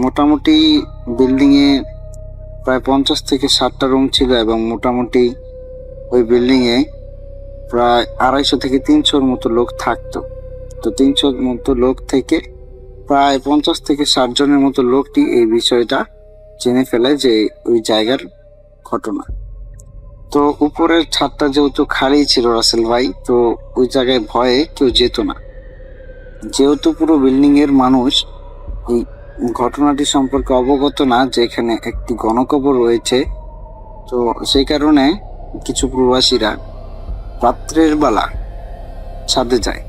[SPEAKER 3] মোটামুটি বিল্ডিং এ প্রায় 50 থেকে 60টা রুম ছিল, এবং মোটামুটি ওই বিল্ডিং এ প্রায় 250 থেকে 300-র মতো লোক থাকতো। তো 300 মতো লোক থেকে প্রায় 50 থেকে 60 জনের মতো লোকটি এই বিষয়টা জেনে ফেলে যে ওই জায়গার ঘটনা। তো উপরের ছাদটা যেহেতু খালি ছিল রাসেল ভাই, তো ওই জায়গায় ভয়ে কেউ যেত না। যেহেতু পুরো বিল্ডিং এর মানুষ এই ঘটনাটি সম্পর্কে অবগত না যে এখানে একটি গণকবর রয়েছে, তো সেই কারণে কিছু প্রবাসীরা রাত্রের বেলা ছাদে যায়।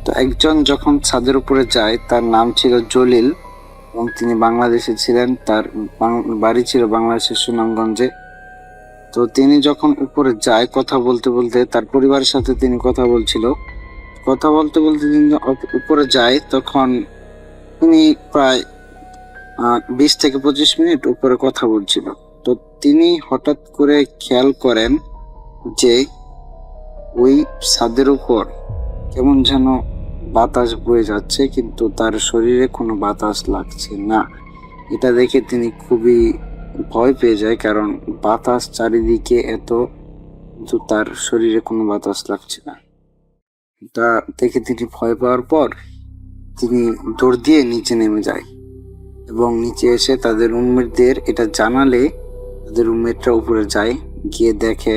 [SPEAKER 3] তো একজন যখন ছাদের উপরে যায়, তার নাম ছিল জলিল, এবং তিনি বাংলাদেশে ছিলেন। তার বাড়ি ছিল বাংলাদেশের সুনামগঞ্জে। তো তিনি যখন উপরে যায় কথা বলতে বলতে, তার পরিবারের সাথে তিনি কথা বলছিল, কথা বলতে বলতে তিনি উপরে যায়, তখন তিনি প্রায় 20 থেকে 25 মিনিট উপরে কথা বলছিল। তো তিনি হঠাৎ করে খেয়াল করেন যে ওই ছাদের উপর কেমন যেন বাতাস বয়ে যাচ্ছে, কিন্তু তার শরীরে কোনো বাতাস লাগছে না। এটা দেখে তিনি খুবই ভয় পেয়ে যায়, কারণ বাতাস চারিদিকে এত, কিন্তু তার শরীরে কোনো বাতাস লাগছে না। তা দেখে তিনি ভয় পাওয়ার পর তিনি দৌড় দিয়ে নিচে নেমে যায়, এবং নিচে এসে তাদের রুমমেটদের এটা জানালে তাদের রুমমেটরা উপরে যায়, গিয়ে দেখে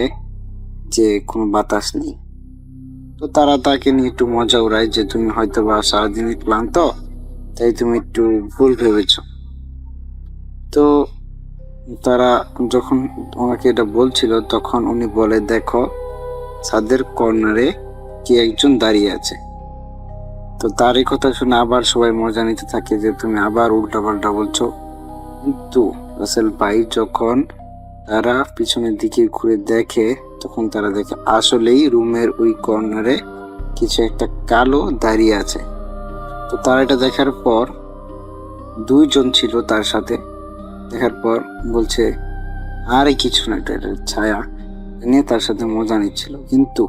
[SPEAKER 3] যে কোনো বাতাস নেই। তো তারা তাকে নিয়ে একটু মজা উড়ায় যে তুমি হয়তো বা সারাদিনই ক্লান্ত, তাই তুমি একটু ভুল ভেবেছ। তো তারা যখন ওনাকে এটা বলছিল, তখন উনি বলে, দেখো ছাদের কর্নারে কে একজন দাঁড়িয়ে আছে। তো তার এই কথা শুনে আবার সবাই মজা নিতে থাকে যে তুমি আবার উল্টাপাল্টা বলছো। কিন্তু রাসেল ভাই যখন তারা পিছনের দিকে ঘুরে দেখে, তখন তারা দেখে আসলেই রুমের ওই কর্নারে কিছু একটা কালো দাঁড়িয়ে আছে। তো তারা এটা দেখার পর, 2 জন ছিল তার সাথে, দেখার পর বলছে আরে কিছু না, এটা ছায়া, নিয়ে তার সাথে মজা নিচ্ছিল। কিন্তু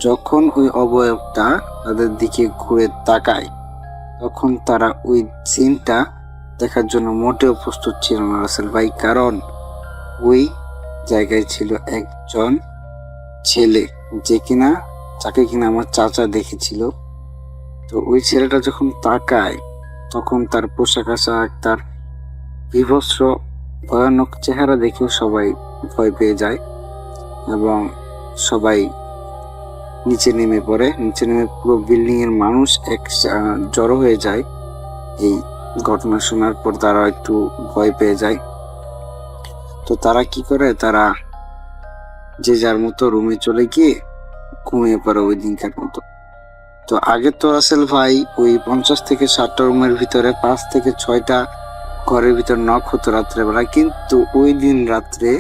[SPEAKER 3] যখন ওই অবয়বটা তাদের দিকে ঘুরে তাকায়, তখন তারা ওই সিনটা দেখার জন্য মোটেও প্রস্তুত ছিল না রাসেল ভাই, কারণ ওই জায়গায় ছিল একজন ছেলে, যাকে কিনা আমার চাচা দেখেছিল। তো ওই ছেলেটা যখন তাকায়, তখন তার পোশাক আশাক, তার বিভৎস ভয়ানক চেহারা দেখেও সবাই ভয় পেয়ে যায়, এবং সবাই নিচে নেমে পড়ে। নিচে নেমে পুরো বিল্ডিং এর মানুষ জড়ো হয়ে যায়। এই ঘটনা শোনার পর তারা একটু ভয় পেয়ে যায়। তো তারা কি করে, তারা যে যার মতো রুমে চলে গিয়ে ঘুমিয়ে পড়ে ওই দিনকার মতো। তো আগে তো রাসেল ভাই ওই 50 থেকে 60টা রুমের ভিতরে 5 থেকে 6টা ঘরের ভিতর নক হতো রাত্রেবেলা, কিন্তু ওই দিন রাত্রে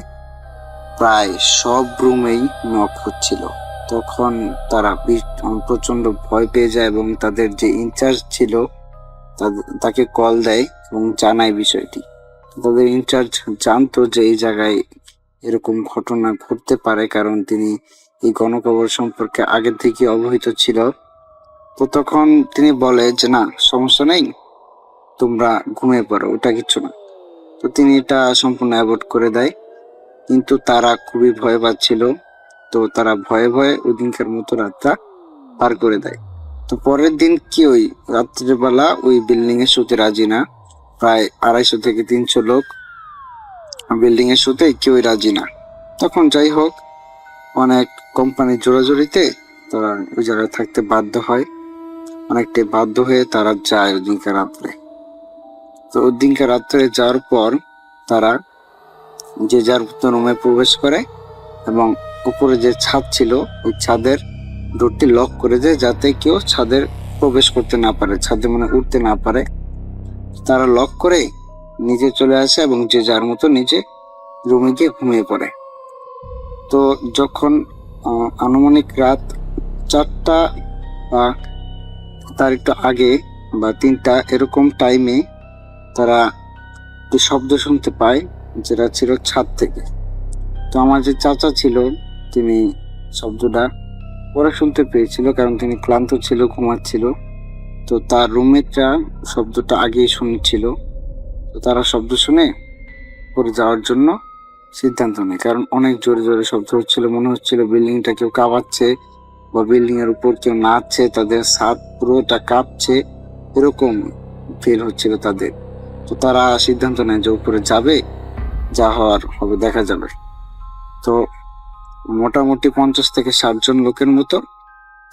[SPEAKER 3] প্রায় সব রুমেই নক হচ্ছিল। তখন তারা প্রচন্ড ভয় পেয়ে যায়, এবং তাদের যে ইনচার্জ ছিল তাকে কল দেয় এবং জানায় বিষয়টি। তাদের ইনচার্জ জানতো যে এই জায়গায় এরকম ঘটনা ঘটতে পারে, কারণ তিনি এই গণকবর সম্পর্কে আগে থেকে অবহিত ছিল। তো তখন তিনি বলে যে না, সমস্যা নেই, তোমরা ঘুমিয়ে পড়ো, ওটা কিছু না। তো তিনি এটা সম্পূর্ণ অ্যাভয়েড করে দেয়, কিন্তু তারা খুবই ভয় পাচ্ছিল। তো তারা ভয়ে ভয়ে ওই দিনকার মতো রাতটা পার করে দেয়। তো পরের দিন কি, ওই রাত্রিবেলা ওই বিল্ডিং এ শুতে রাজি না, প্রায় 250 থেকে 300 লোক বিল্ডিং এ শুতে কেউই রাজি না। তখন যাই হোক, অনেক কোম্পানির জোরাজোরিতে তারা ওই জায়গায় থাকতে বাধ্য হয়। অনেকটাই বাধ্য হয়ে তারা যায় ওই দিনকার রাত্রে। তো ওই দিনকার রাত্রে যাওয়ার পর তারা যে যার রুমে প্রবেশ করে, এবং উপরে যে ছাদ ছিল ওই ছাদের ডোরটি লক করে দেয়, যাতে কেউ ছাদের প্রবেশ করতে না পারে, ছাদে উঠতে না পারে। তারা লক করে নিচে চলে আসে, এবং যে যার মতো নিচে রুমে গিয়ে ঘুমিয়ে পড়ে। তো যখন আনুমানিক রাত 4টা বা তার একটু আগে বা 3টা এরকম টাইমে তারা একটি শব্দ শুনতে পায়, যেটা ছিল ছাদ থেকে। তো আমার যে চাচা ছিল তিনি শব্দটা পরে শুনতে পেয়েছিল, কারণ তিনি ক্লান্ত ছিল, ঘুমাচ্ছিল। তো তার রুমমেটরা শব্দটা আগেই শুনেছিল। তো তারা শব্দ শুনে পরে যাওয়ার জন্য সিদ্ধান্ত নেয়, কারণ অনেক জোরে জোরে শব্দ হচ্ছিল, মনে হচ্ছিল বিল্ডিংটা কেউ কাঁপাচ্ছে বা বিল্ডিং এর উপর কেউ নাচছে, তাদের ছাদ পুরোটা কাঁপছে, এরকম ফিল হচ্ছিল তাদের। তো তারা সিদ্ধান্ত নেয় যে উপরে যাবে, যা হওয়ার হবে দেখা যাবে। তো মোটামুটি 50 থেকে 60 জন লোকের মতো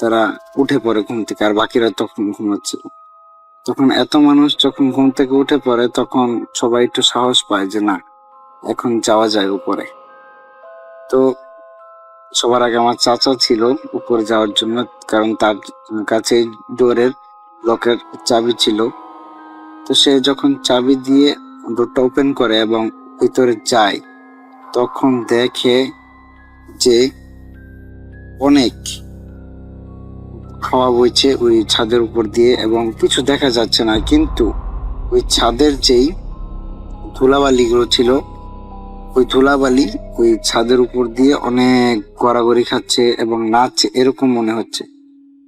[SPEAKER 3] তারা উঠে পড়ে ঘুম থেকে, আর বাকিরা তখন ঘুমাচ্ছিল। তখন এত মানুষ যখন ঘুম থেকে উঠে পড়ে, তখন সবাই একটু সাহস পায় যে না, এখন যাওয়া যায় উপরে। তো সবার আগে আমার চাচা ছিল উপরে যাওয়ার জন্য, কারণ তার কাছে ডোরের লকের চাবি ছিল। তো সে যখন চাবি দিয়ে ডোরটা ওপেন করে এবং ভিতরে যায়, তখন দেখে যে অনেক হাওয়া বইছে ওই ছাদের উপর দিয়ে এবং কিছু দেখা যাচ্ছে না, কিন্তু ওই ছাদের যেই ধুলাবালিগুলো ছিল, ওই ধুলাবালি ওই ছাদের উপর দিয়ে অনেক গড়াগড়ি খাচ্ছে এবং নাচছে, এরকম মনে হচ্ছে।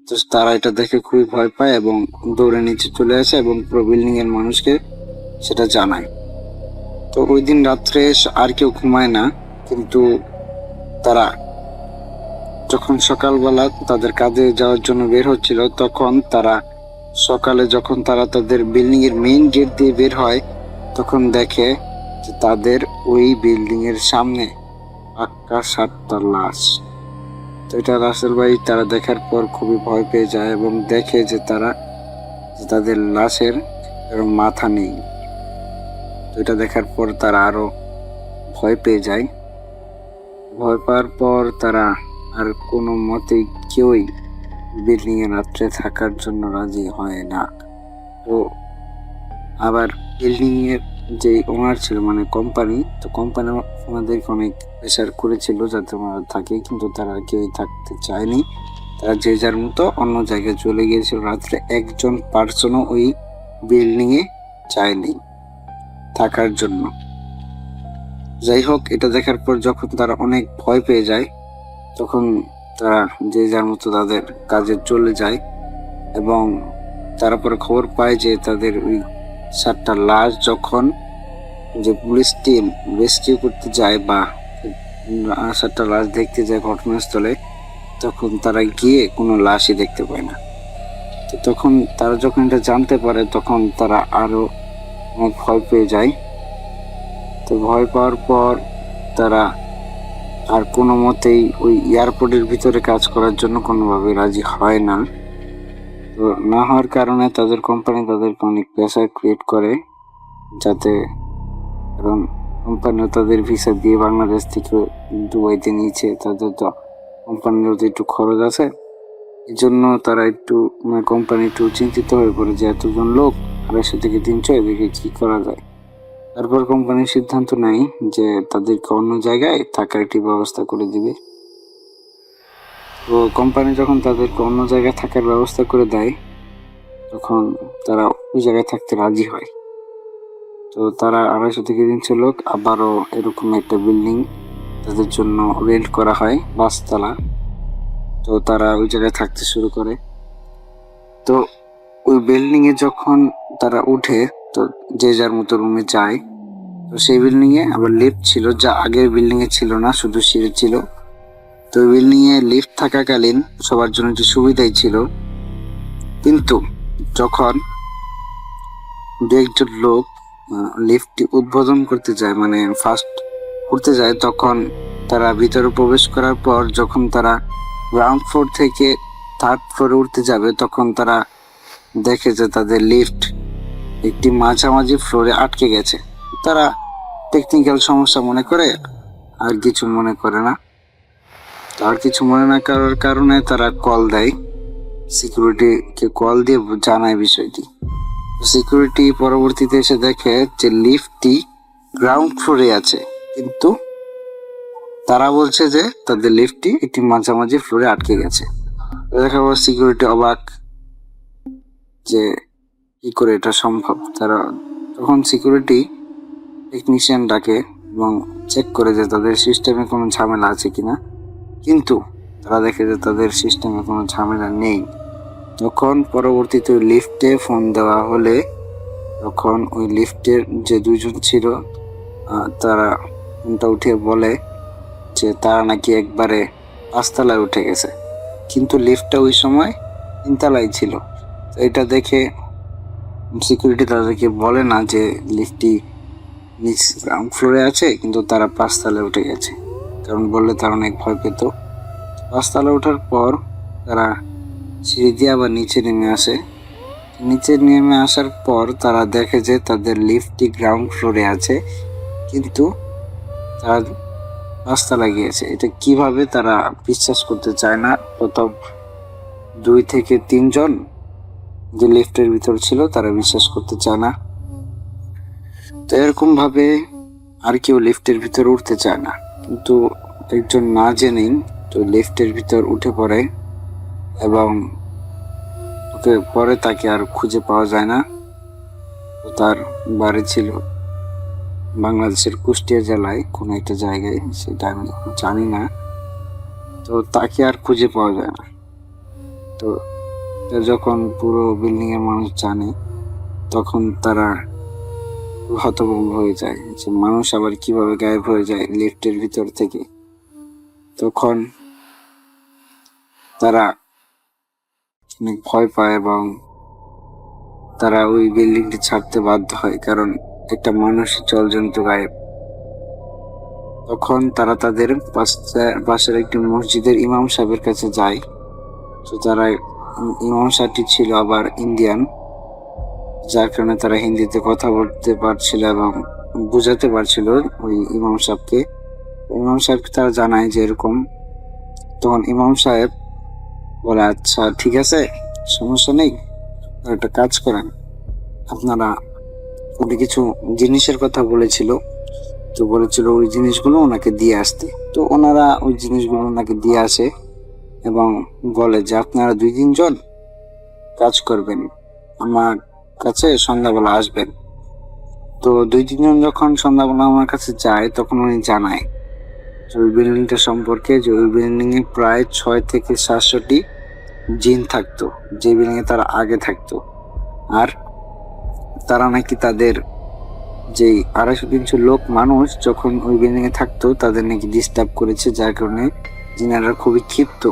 [SPEAKER 3] তো তারা এটা দেখে খুবই ভয় পায় এবং দৌড়ে নিচে চলে আসে এবং পুরো বিল্ডিং এর মানুষকে সেটা জানায়। তো ওই দিন রাত্রে আর কেউ ঘুমায় না, কিন্তু তারা যখন সকালবেলা তাদের কাজে যাওয়ার জন্য বের হচ্ছিল, তখন তারা সকালে যখন তারা তাদের বিল্ডিং এর মেইন গেট দিয়ে বের হয়, তখন দেখে যে তাদের ওই বিল্ডিং এর সামনে পাক্কা 7টা লাশ। তো এটা রাসেল ভাই তারা দেখার পর খুবই ভয় পেয়ে যায় এবং দেখে যে তাদের লাশের এরকম মাথা নেই। তো এটা দেখার পর তারা আরো ভয় পেয়ে যায়। ভয় পাওয়ার পর তারা আর কোনো মতেই কেউই বিল্ডিং এ রাত্রে থাকার জন্য রাজি হয় না। তো আবার বিল্ডিং এর যে ওনার ছিল, মানে কোম্পানি, তো কোম্পানি ওনাদেরকে অনেক প্রেশার করেছিল যাতে ওনারা থাকে, কিন্তু তারা কেউই থাকতে চায়নি। তারা যে যার মতো অন্য জায়গায় চলে গিয়েছিল। রাত্রে একজন পার্সনও ওই বিল্ডিং এ যায়নি থাকার জন্য। যাই হোক, এটা দেখার পর যখন তারা অনেক ভয় পেয়ে যায়, তখন তারা যে যার মতো তাদের কাজে চলে যায় এবং তারপরে খবর পায় যে তাদের ওই 7টা লাশ যখন যে পুলিশ টিম রেস্কিউ করতে যায় বা 7টা লাশ দেখতে যায় ঘটনাস্থলে, তখন তারা গিয়ে কোনো লাশই দেখতে পায় না। তো তখন তারা যখন এটা জানতে পারে, তখন তারা আরো অনেক ভয় পেয়ে যায়। তো ভয় পাওয়ার পর তারা আর কোনো মতেই ওই এয়ারপোর্টের ভিতরে কাজ করার জন্য কোনোভাবে রাজি হয় না। তো না হওয়ার কারণে তাদের কোম্পানি তাদেরকে অনেক প্রেসার ক্রিয়েট করে, যাতে, কারণ কোম্পানিও তাদের ভিসা দিয়ে বাংলাদেশ থেকে দুবাইতে নিয়েছে, তাদের তো কোম্পানির তো একটু খরচ আছে, এই জন্য তারা একটু কোম্পানি একটু চিন্তিত হয়ে পড়ে যে এতজন লোক 250 থেকে 300, এদিকে কি করা যায়। তারপর কোম্পানির সিদ্ধান্ত নেয় যে তাদেরকে অন্য জায়গায় থাকার একটি ব্যবস্থা করে দিবে। তো কোম্পানি যখন তাদেরকে অন্য জায়গায় থাকার ব্যবস্থা করে দেয়, তখন তারা ওই জায়গায় থাকতে রাজি হয়। তো তারা 250 থেকে 300 লোক আবারও এরকম একটা বিল্ডিং তাদের জন্য রেন্ট করা হয় 5 তলা। তো তারা ওই জায়গায় থাকতে শুরু করে। তো ওই বিল্ডিং এ যখন তারা উঠে, তো যে যার মতো রুমে যায়। তো সেই বিল্ডিং এ আবার লিফট ছিল, যা আগের বিল্ডিং এ ছিল না, শুধু সিঁড়ি ছিল। তো বিল্ডিং এ লিফট থাকাকালীন সবার জন্য একটু সুবিধাই ছিল, কিন্তু যখন 2-1 জন লোক লিফটটি উদ্বোধন করতে যায়, মানে ফার্স্ট উঠতে যায়, তখন তারা ভিতরে প্রবেশ করার পর যখন তারা গ্রাউন্ড ফ্লোর থেকে 3rd ফ্লোরে উঠতে যাবে, তখন তারা দেখে যে তাদের লিফট একটি মাঝামাঝি ফ্লোরে আটকে গেছে। তারা টেকনিক্যাল সমস্যা মনে করে, আর কিছু মনে করে না। আর কিছু মনে না করার কারণে তারা কল দেয়, সিকিউরিটিকে কল দিয়ে জানায় বিষয়টি। সিকিউরিটি পরবর্তীতে এসে দেখে যে লিফটটি গ্রাউন্ড ফ্লোরে আছে, কিন্তু তারা বলছে যে তাদের লিফটটি একটি মাঝামাঝি ফ্লোরে আটকে গেছে। দেখা গেল সিকিউরিটি অবাক যে কি করে এটা সম্ভব। তারা তখন সিকিউরিটি টেকনিশিয়ান ডাকে এবং চেক করে যে তাদের সিস্টেমে কোনো ঝামেলা আছে কিনা, কিন্তু তারা দেখে যে তাদের সিস্টেমে কোনো ঝামেলা নেই। তখন পরবর্তীতে লিফটে ফোন দেওয়া হলে তখন ওই লিফটের যে দুইজন ছিল তারা ফোনটা উঠিয়ে বলে যে তারা নাকি একবারে 5 তলায় উঠে গেছে, কিন্তু লিফটটা ওই সময় 3 তলায় ছিল। তো এটা দেখে সিকিউরিটি তাদেরকে বলে না যে লিফটটি নিচ গ্রাউন্ড ফ্লোরে আছে, কিন্তু তারা 5 তলায় উঠে গেছে, কারণ বললে তারা অনেক ভয় পেত। 5 তলায় ওঠার পর তারা সিঁড়ি দিয়ে আবার নিচে নেমে আসে। নিচে নেমে আসার পর তারা দেখে যে তাদের লিফটটি গ্রাউন্ড ফ্লোরে আছে, কিন্তু তারা 5 তলায় গিয়েছে। এটা কিভাবে তারা বিশ্বাস করতে চায় না। প্রথম 2 থেকে 3 জন যে লিফটের ভিতর ছিল তারা বিশ্বাস করতে চায় না। তো এরকম ভাবে আর কেউ লিফটের ভিতর উঠতে চায় না, কিন্তু একজন না জেনেই তো লিফটের ভিতর উঠে পড়ে এবং পরে তাকে আর খুঁজে পাওয়া যায় না। তো তার বাড়ি ছিল বাংলাদেশের কুষ্টিয়া জেলায় কোনো একটা জায়গায়, সেটা আমি জানি না। তো তাকে আর খুঁজে পাওয়া যায় না। তো যখন পুরো বিল্ডিং এর মানুষ জানে তখন তারা হতভম্ব হয়ে যায় যে মানুষ আবার কিভাবে গায়েব হয়ে যায় লিফটের ভিতর থেকে। তখন তারা অনেক ভয় পায় এবং তারা ওই বিল্ডিংটি ছাড়তে বাধ্য হয়, কারণ একটা মানুষ জলজন্ত গায়েব। তখন তারা তাদের পাশের একটি মসজিদের ইমাম সাহেবের কাছে যায়। তো তারা ইমাম সাহেবটি ছিল আবার ইন্ডিয়ান, যার কারণে তারা হিন্দিতে কথা বলতে পারছিল এবং বুঝাতে পারছিল ওই ইমাম সাহেবকে। ইমাম সাহেবকে তারা জানায় যে এরকম। তখন ইমাম সাহেব বলে, আচ্ছা ঠিক আছে, সমস্যা নেই, একটা কাজ করেন, আপনারা উনি কিছু জিনিসের কথা বলেছিল, তো বলেছিল ওই জিনিসগুলো ওনাকে দিয়ে আসতে। তো ওনারা ওই জিনিসগুলো ওনাকে দিয়ে আসে এবং বলে যে আপনারা 2-3 জন কাজ করবেন, আমার কাছে সন্ধ্যাবেলা আসবেন। তো 2-3 জন যখন সন্ধ্যাবেলা আমার কাছে যায় তখন উনি জানায় ওই বিল্ডিংটা সম্পর্কে, যে ওই বিল্ডিং এ প্রায় 6 থেকে 700টি জিন থাকতো, যে বিল্ডিং এ তারা আগে থাকতো। আর তারা নাকি তাদের যে 250-300 লোক মানুষ যখন ওই বিল্ডিং এ থাকতো তাদের নাকি ডিস্টার্ব করেছে, যার কারণে জিনারা খুবই ক্ষিপ্ত।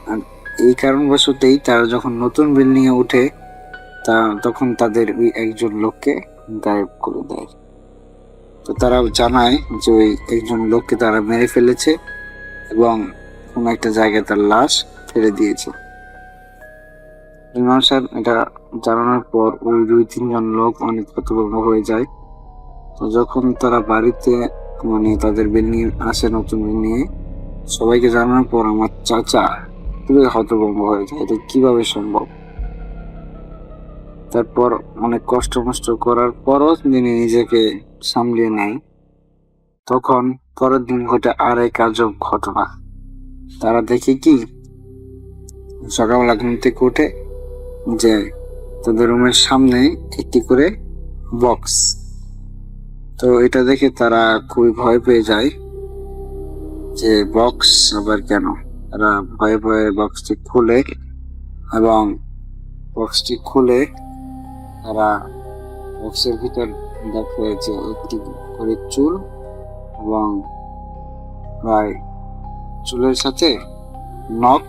[SPEAKER 3] আর এই কারণবশতই তারা যখন নতুন বিল্ডিং এ উঠে তখন তাদের ওই একজন লোককে গায়েব করে দেয়। তো তারা জানায় যে ওই একজন লোককে তারা মেরে ফেলেছে এবং কোনো একটা জায়গায় তার লাশ ফেলে দিয়েছে। ইমাম সাহেব এটা জানানোর পর ওই 2-3 জন লোক অনেক হতভম্ব হয়ে যায়। তো যখন তারা বাড়িতে মানে তাদের বিল্ডিং আসে, নতুন বিল্ডিং এ সবাইকে জানানোর পর আমার চাচা পুরো হতভম্ব হয়ে যায়, এটা কিভাবে সম্ভব। তারপর অনেক কষ্ট করার পরও তিনি নিজেকে সামলিয়ে নেয়। তখন পরের দিন ঘটে আর এক আজব ঘটনা। তারা দেখে কি, সকালবেলা ঘুম থেকে উঠে যে তাদের রুমের সামনে একটি করে বক্স। তো এটা দেখে তারা খুবই ভয় পেয়ে যায় যে বক্স আবার কেন। তারা ভয়ে ভয়ে বক্সটি খুলে এবং বক্সটি খুলে তারা বক্সের ভিতর দেখে যে একটি করে চুল এবং প্রায় চুলের সাথে নখ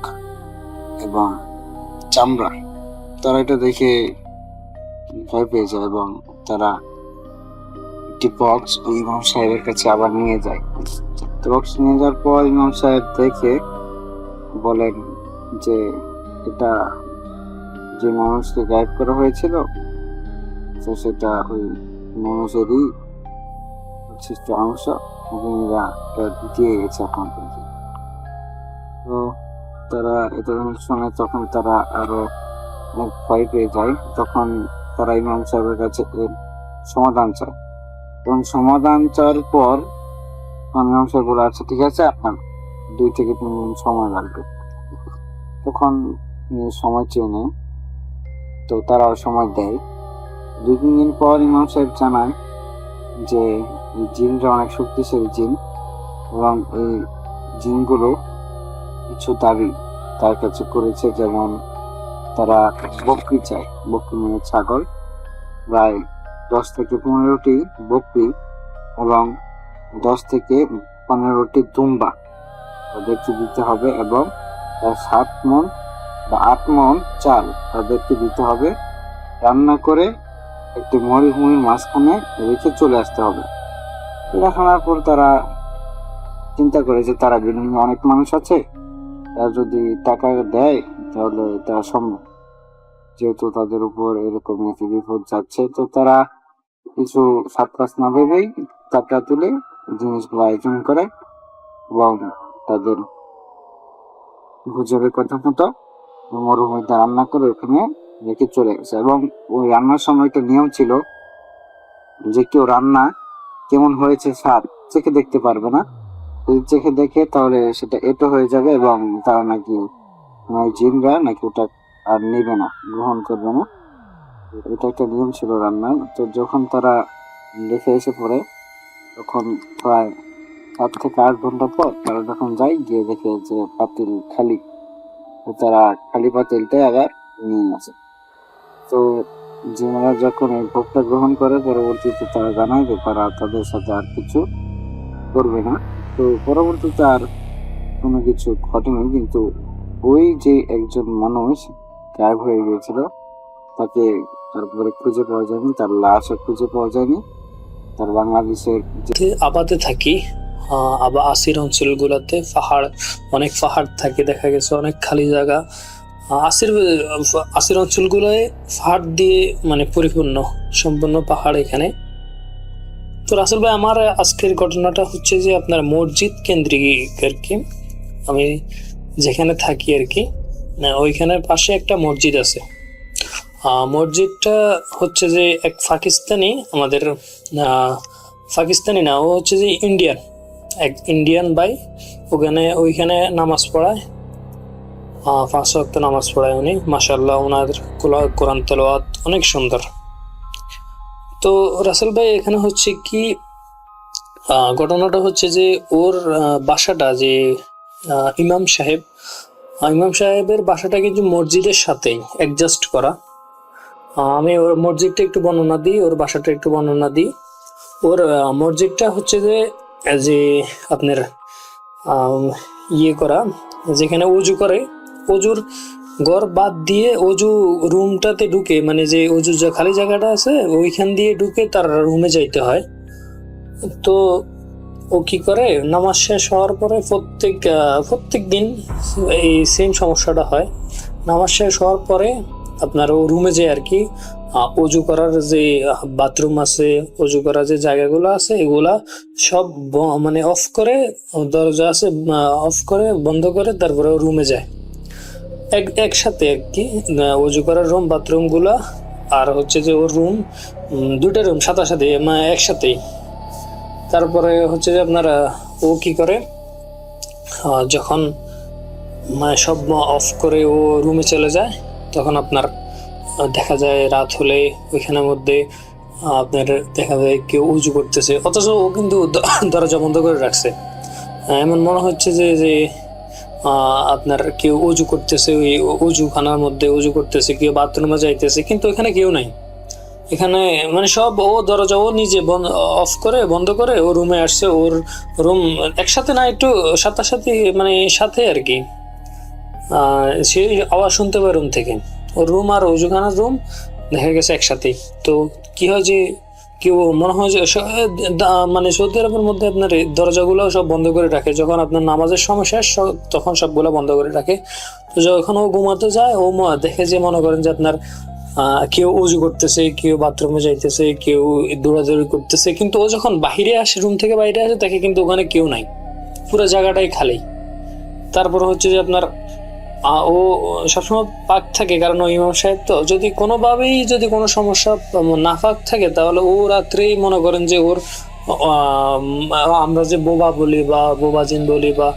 [SPEAKER 3] এবং চামড়া। তারা এটা দেখে ভয় পেয়ে যায় এবং তারা একটি বক্স ইমাম সাহেবের কাছে আবার নিয়ে যায়। বক্স নিয়ে যাওয়ার পর ইমাম সাহেব দেখে বলেন যে এটা যে মানুষকে গায়েব করা হয়েছিল তো সেটা ওই মানুষেরই উচ্ছিষ্ট অংশ দিয়ে গেছে এখন পর্যন্ত। তো তারা এটা শুনে তখন তারা আরো অনেক ভয় পেয়ে যায়। তখন তারা ইমাম সাহেবের কাছে এর সমাধান চায় এবং সমাধান চাওয়ার পর তখন ইমাম সাহেব বলে, আচ্ছা ঠিক আছে, আপনার 2 থেকে 3 দিন সময় লাগবে। তখন সময় চেয়ে নেয়, তো তারাও সময় দেয়। 2-3 দিন পর ইমাম সাহেব জানায় যে এই জিনরা অনেক শক্তিশালী জিন, এবং এই জিনগুলো কিছু দাবি তার কাছে করেছে, যেমন তারা বকরি চায়, বকরি মানে ছাগল, প্রায় 10 থেকে 15টি বকরি এবং 10 থেকে 15টি দুম্বা তাদেরকে দিতে হবে, এবং 7 মণ বা 8 মণ চাল তাদেরকে দিতে হবে। রান্না করে একটি মরুভূমির মাঝখানে রেখে চলে আসতে হবে। এটা শোনার পর তারা চিন্তা করে যে তারা বিভিন্ন অনেক মানুষ আছে, তারা যদি টাকা দেয় তাহলে এটা সম্ভব, যেহেতু তাদের উপর এরকম একটি বিপদ যাচ্ছে। তো তারা কিছু সাত পাঁচ না ভেবেই টাকা তুলে জিনিসগুলো আয়োজন করে এবং তাদের গুজবের কথা মতো মরুভূমিতে রান্না করে ওখানে রেখে চলে গেছে। এবং ওই রান্নার সময় একটা নিয়ম ছিল যে কেউ রান্না কেমন হয়েছে স্বাদ চেখে দেখতে পারবে না, যদি চেখে দেখে তাহলে সেটা এটো হয়ে যাবে, এবং তারা নাকি জিনরা নাকি ওটা আর নেবে না, গ্রহণ করবে না। এটা একটা নিয়ম ছিল রান্নার। তো যখন তারা রেখে এসে পড়ে, তখন প্রায় 7 থেকে 8 ঘন্টা পর তারা যখন যায়, গিয়ে দেখে যে পাতিল খালি, তো তারা খালি পাতিলটাই আবার নিয়ে আসে। তো জিনেরা যখন এই ভোগটা গ্রহণ করে, পরবর্তীতে তারা জানায় যে তারা তাদের সাথে আর কিছু করবে না। তো পরবর্তীতে আর কোনো কিছু ঘটেনি, কিন্তু ওই যে একজন মানুষ গায়েব হয়ে গিয়েছিল, তাকে তারপরে খুঁজে পাওয়া যায়নি, তার লাশও খুঁজে পাওয়া যায়নি। তার বাংলাদেশের
[SPEAKER 4] আবাদে থাকি, আবার আসির অঞ্চলগুলোতে অনেক পাহাড় থাকে, দেখা গেছে অনেক খালি জায়গা। আসির অঞ্চলগুলোয় পাহাড় দিয়ে মানে পরিপূর্ণ, সম্পূর্ণ পাহাড় এখানে। তো রাসেল ভাই, আমার আজকের ঘটনাটা হচ্ছে যে আপনার মসজিদ কেন্দ্রিক আর কি। আমি যেখানে থাকি আর কি, ওইখানের পাশে একটা মসজিদ আছে। মসজিদটা হচ্ছে যে এক পাকিস্তানি, আমাদের পাকিস্তানি না, ও হচ্ছে যে এক ইন্ডিয়ান ভাই, ওইখানে নামাজ পড়ায়, 5 ওয়াক্ত নামাজ পড়ায় উনি। মাশাআল্লাহ, ওনার কোরআন তেলাওয়াত অনেক সুন্দর। তো রাসেল ভাই, এখানে হচ্ছে কি ঘটনাটা হচ্ছে যে ওর বাসাটা, যে ইমাম সাহেবের বাসাটা কিন্তু মসজিদের সাথেই অ্যাডজাস্ট করা। আমি ওর মসজিদটা একটু বর্ণনা দিই, ওর বাসাটা একটু বর্ণনা দিই। ওর মসজিদটা হচ্ছে যে আপনার করা, যেখানে অজু করে, অজুর ঘর বাদ দিয়ে অজু রুমটাতে ঢুকে, মানে যে অজুর যে খালি জায়গাটা আছে ওইখান দিয়ে ঢুকে তার রুমে যাইতে হয়। তো ও কি করে, নামাজ শেষ হওয়ার পরে প্রত্যেক দিন এই সেম সমস্যাটা হয়। নামাজ শেষ হওয়ার পরে আপনার ও রুমে যায় আর কি, অজু করার যে বাথরুম আছে, অজু করার যে জায়গাগুলো আছে, এগুলা সব মানে অফ করে, দরজা আছে অফ করে বন্ধ করে তারপরে রুমে যায় একসাথে আর কি। অজু করার রুম, বাথরুম গুলা, আর হচ্ছে যে ওর রুম, 2টা রুম সাথে একসাথেই। তারপরে হচ্ছে যে আপনার ও কি করে, যখন মানে সব অফ করে ও রুমে চলে যায়, তখন আপনার দেখা যায় রাত হলে ওইখানের মধ্যে আপনার দেখা যায় কেউ উজু করতেছে, অথচ ও কিন্তু দরজা বন্ধ করে রাখছে। এমন মনে হচ্ছে যে আপনার কেউ উজু করতেছে, ওই উজুখানার মধ্যে উজু করতেছে, কেউ বাথরুমে যাইতেছে, কিন্তু এখানে কেউ নাই। এখানে মানে সব ও দরজা ও নিজে অফ করে বন্ধ করে ও রুমে আসছে। ওর রুম একসাথে না, একটু সাথে মানে সাথে আর কি, সে আওয়াজ শুনতে পায় রুম থেকে। ওর রুম আর ওজুখানার রুম দেখা গেছে একসাথেই। তো কি হয় যে কেউ মনে হয় যে মানে সৌদি আরবের মধ্যে আপনার দরজাগুলো সব বন্ধ করে রাখে, যখন আপনার নামাজের সময় শেষ তখন সবগুলো বন্ধ করে রাখে। তো যখন ও ঘুমাতে যায়, ও দেখে যে মনে করেন যে আপনার কেউ উজু করতেছে, কেউ বাথরুমে যাইতেছে, কেউ দৌড়াদৌড়ি করতেছে, কিন্তু ও যখন বাহিরে আসে, রুম থেকে বাইরে আসে, দেখে কিন্তু ওখানে কেউ নাই, পুরো জায়গাটাই খালি। তারপর হচ্ছে যে আপনার ও সবসময় পাক থাকে, কারণ ও ইমাম সাহেব, তো যদি কোনোভাবেই যদি কোনো সমস্যা না পাক থাকে, তাহলে ও রাত্রেই মনে করেন যে ওর আমরা যে বোবা বলি বা বোবাজিন বলি বা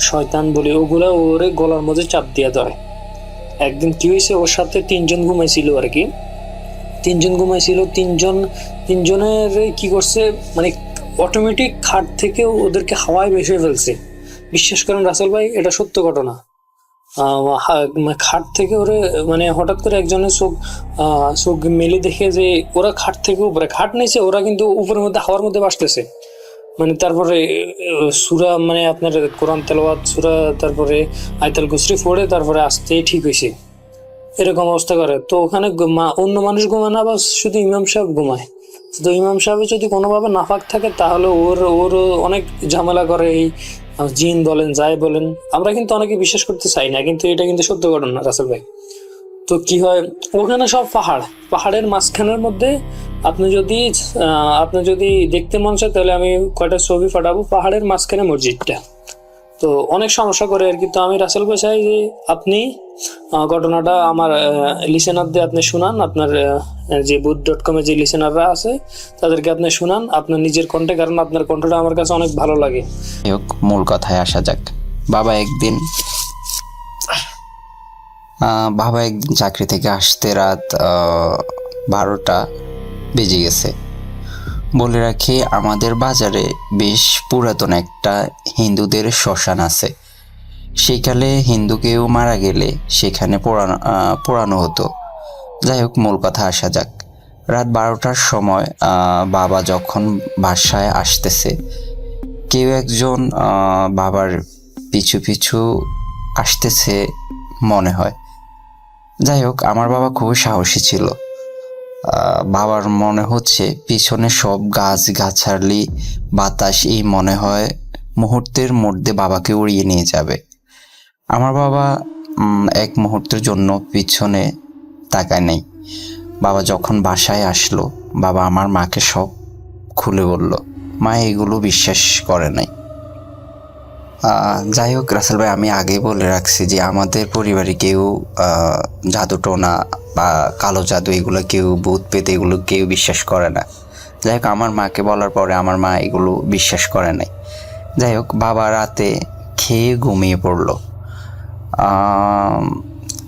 [SPEAKER 4] শয়তান বলি, ওগুলা ওরে গলার মধ্যে চাপ দিয়ে ধরে। একদিন কি হয়েছে, ওর সাথে 3 জন ঘুমাইছিল আর কি। 3 জন ঘুমাইছিল, তিনজনের কি করছে, মানে অটোমেটিক খাট থেকে ওদেরকে হাওয়ায় ভেসে ফেলছে। বিশ্বাস করেন রাসেল ভাই, এটা সত্য ঘটনা। খাট থেকে ওরে মানে হঠাৎ করে একজনের চোখ মেলে দেখে যে ওরা খাট থেকে উপরে, খাট নিচে, ওরা কিন্তু উপরের মধ্যে হাওয়ার মধ্যে বাসতেছে। মানে তারপরে সূরা, মানে আপনার কোরআন তেলাওয়াত সূরা, তারপরে আয়াতুল কুরসি পড়ে তারপরে আসতেই ঠিক হয়েছে। এরকম অবস্থা করে। তো ওখানে অন্য মানুষ ঘুমায় না, বা শুধু ইমাম সাহেব ঘুমায়। তো ইমাম সাহেব যদি কোনোভাবে নাফাক থাকে তাহলে ওর অনেক ঝামেলা করে। এই জিন বলেন, যাই বলেন, আমরা কিন্তু অনেকে বিশ্বাস করতে চাই না, কিন্তু এটা কিন্তু সত্য ঘটনা রাসেল ভাই। তো কি হয়, ওখানে সব পাহাড়ের মাঝখানের মধ্যে আপনি যদি দেখতে মন চায় তাহলে আমি কয়টা ছবি পাঠাবো। পাহাড়ের মাঝখানে মসজিদটা, তো অনেক সমস্যা করে আর কি। তো আমি রাসেল ভাই চাই যে আপনি ঘটনাটা আমার লিসেনারদের আপনি শুনান, আপনার যে বুথ.com যে লিসেনাররা আছে তাদেরকে আপনি শুনান আপনার নিজের কণ্ঠে, কারণ আপনার কণ্ঠটা আমার কাছে অনেক ভালো লাগে।
[SPEAKER 5] মূল কথায় আসা যাক। বাবা একদিন চাকরি থেকে আসতে রাত 12টা বেজে গেছে। বলে রাখি, আমাদের বাজারে বেশ পুরাতন একটা হিন্দুদের শ্মশান আছে। সেকালে হিন্দু কেউ মারা গেলে সেখানে পোড়ানো হতো। যাই হোক, মূল কথা আসা যাক। রাত 12টার সময় বাবা যখন বাসায় আসতেছে, কেউ একজন বাবার পিছু পিছু আসতেছে মনে হয়। যাই হোক, আমার বাবা খুবই সাহসী ছিল। বাবার মনে হচ্ছে পিছনে সব গাছগাছালি, বাতাস, এই মনে হয় মুহূর্তের মধ্যে বাবাকে উড়িয়ে নিয়ে যাবে। আমার বাবা এক মুহূর্তের জন্য পিছনে তাকায় নাই। বাবা যখন বাসায় আসলো, বাবা আমার মাকে সব খুলে বলল। মা এগুলো বিশ্বাস করে নাই। যাই হোক রাসেল ভাই, আমি আগে বলে রাখছি যে আমাদের পরিবারে কেউ জাদুটোনা বা কালো জাদু, এগুলো কেউ, ভূত পেতে, এগুলো কেউ বিশ্বাস করে না। যাই হোক, আমার মাকে বলার পরে আমার মা এগুলো বিশ্বাস করে নাই। যাই হোক, বাবা রাতে খেয়ে ঘুমিয়ে পড়ল।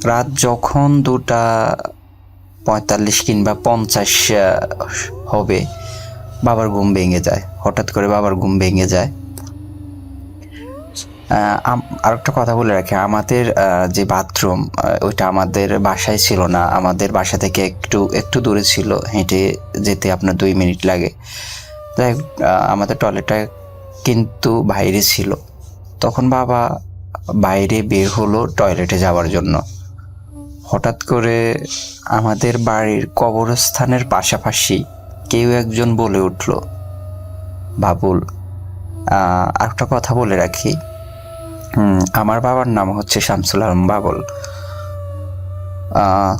[SPEAKER 5] রাত যখন 2:45 কিংবা 50 হবে, বাবার ঘুম ভেঙে যায়। হঠাৎ করে বাবার ঘুম ভেঙে যায়। আরেকটা কথা বলে রাখি, আমাদের যে বাথরুম, ওইটা আমাদের বাসায় ছিল না, আমাদের বাসা থেকে একটু দূরে ছিল, হেঁটে যেতে আপনার 2 মিনিট লাগে। যাই হোক, আমাদের টয়লেটটা কিন্তু বাইরে ছিল। তখন বাবা বাইরে বের হলো টয়লেটে যাওয়ার জন্য। হঠাৎ করে আমাদের বাড়ির কবরস্থানের পাশাপাশি কেউ একজন বলে উঠল, বাবুল। আরেকটা কথা বলে রাখি, আমার বাবার নাম হচ্ছে শামসুল আলম বাবুল।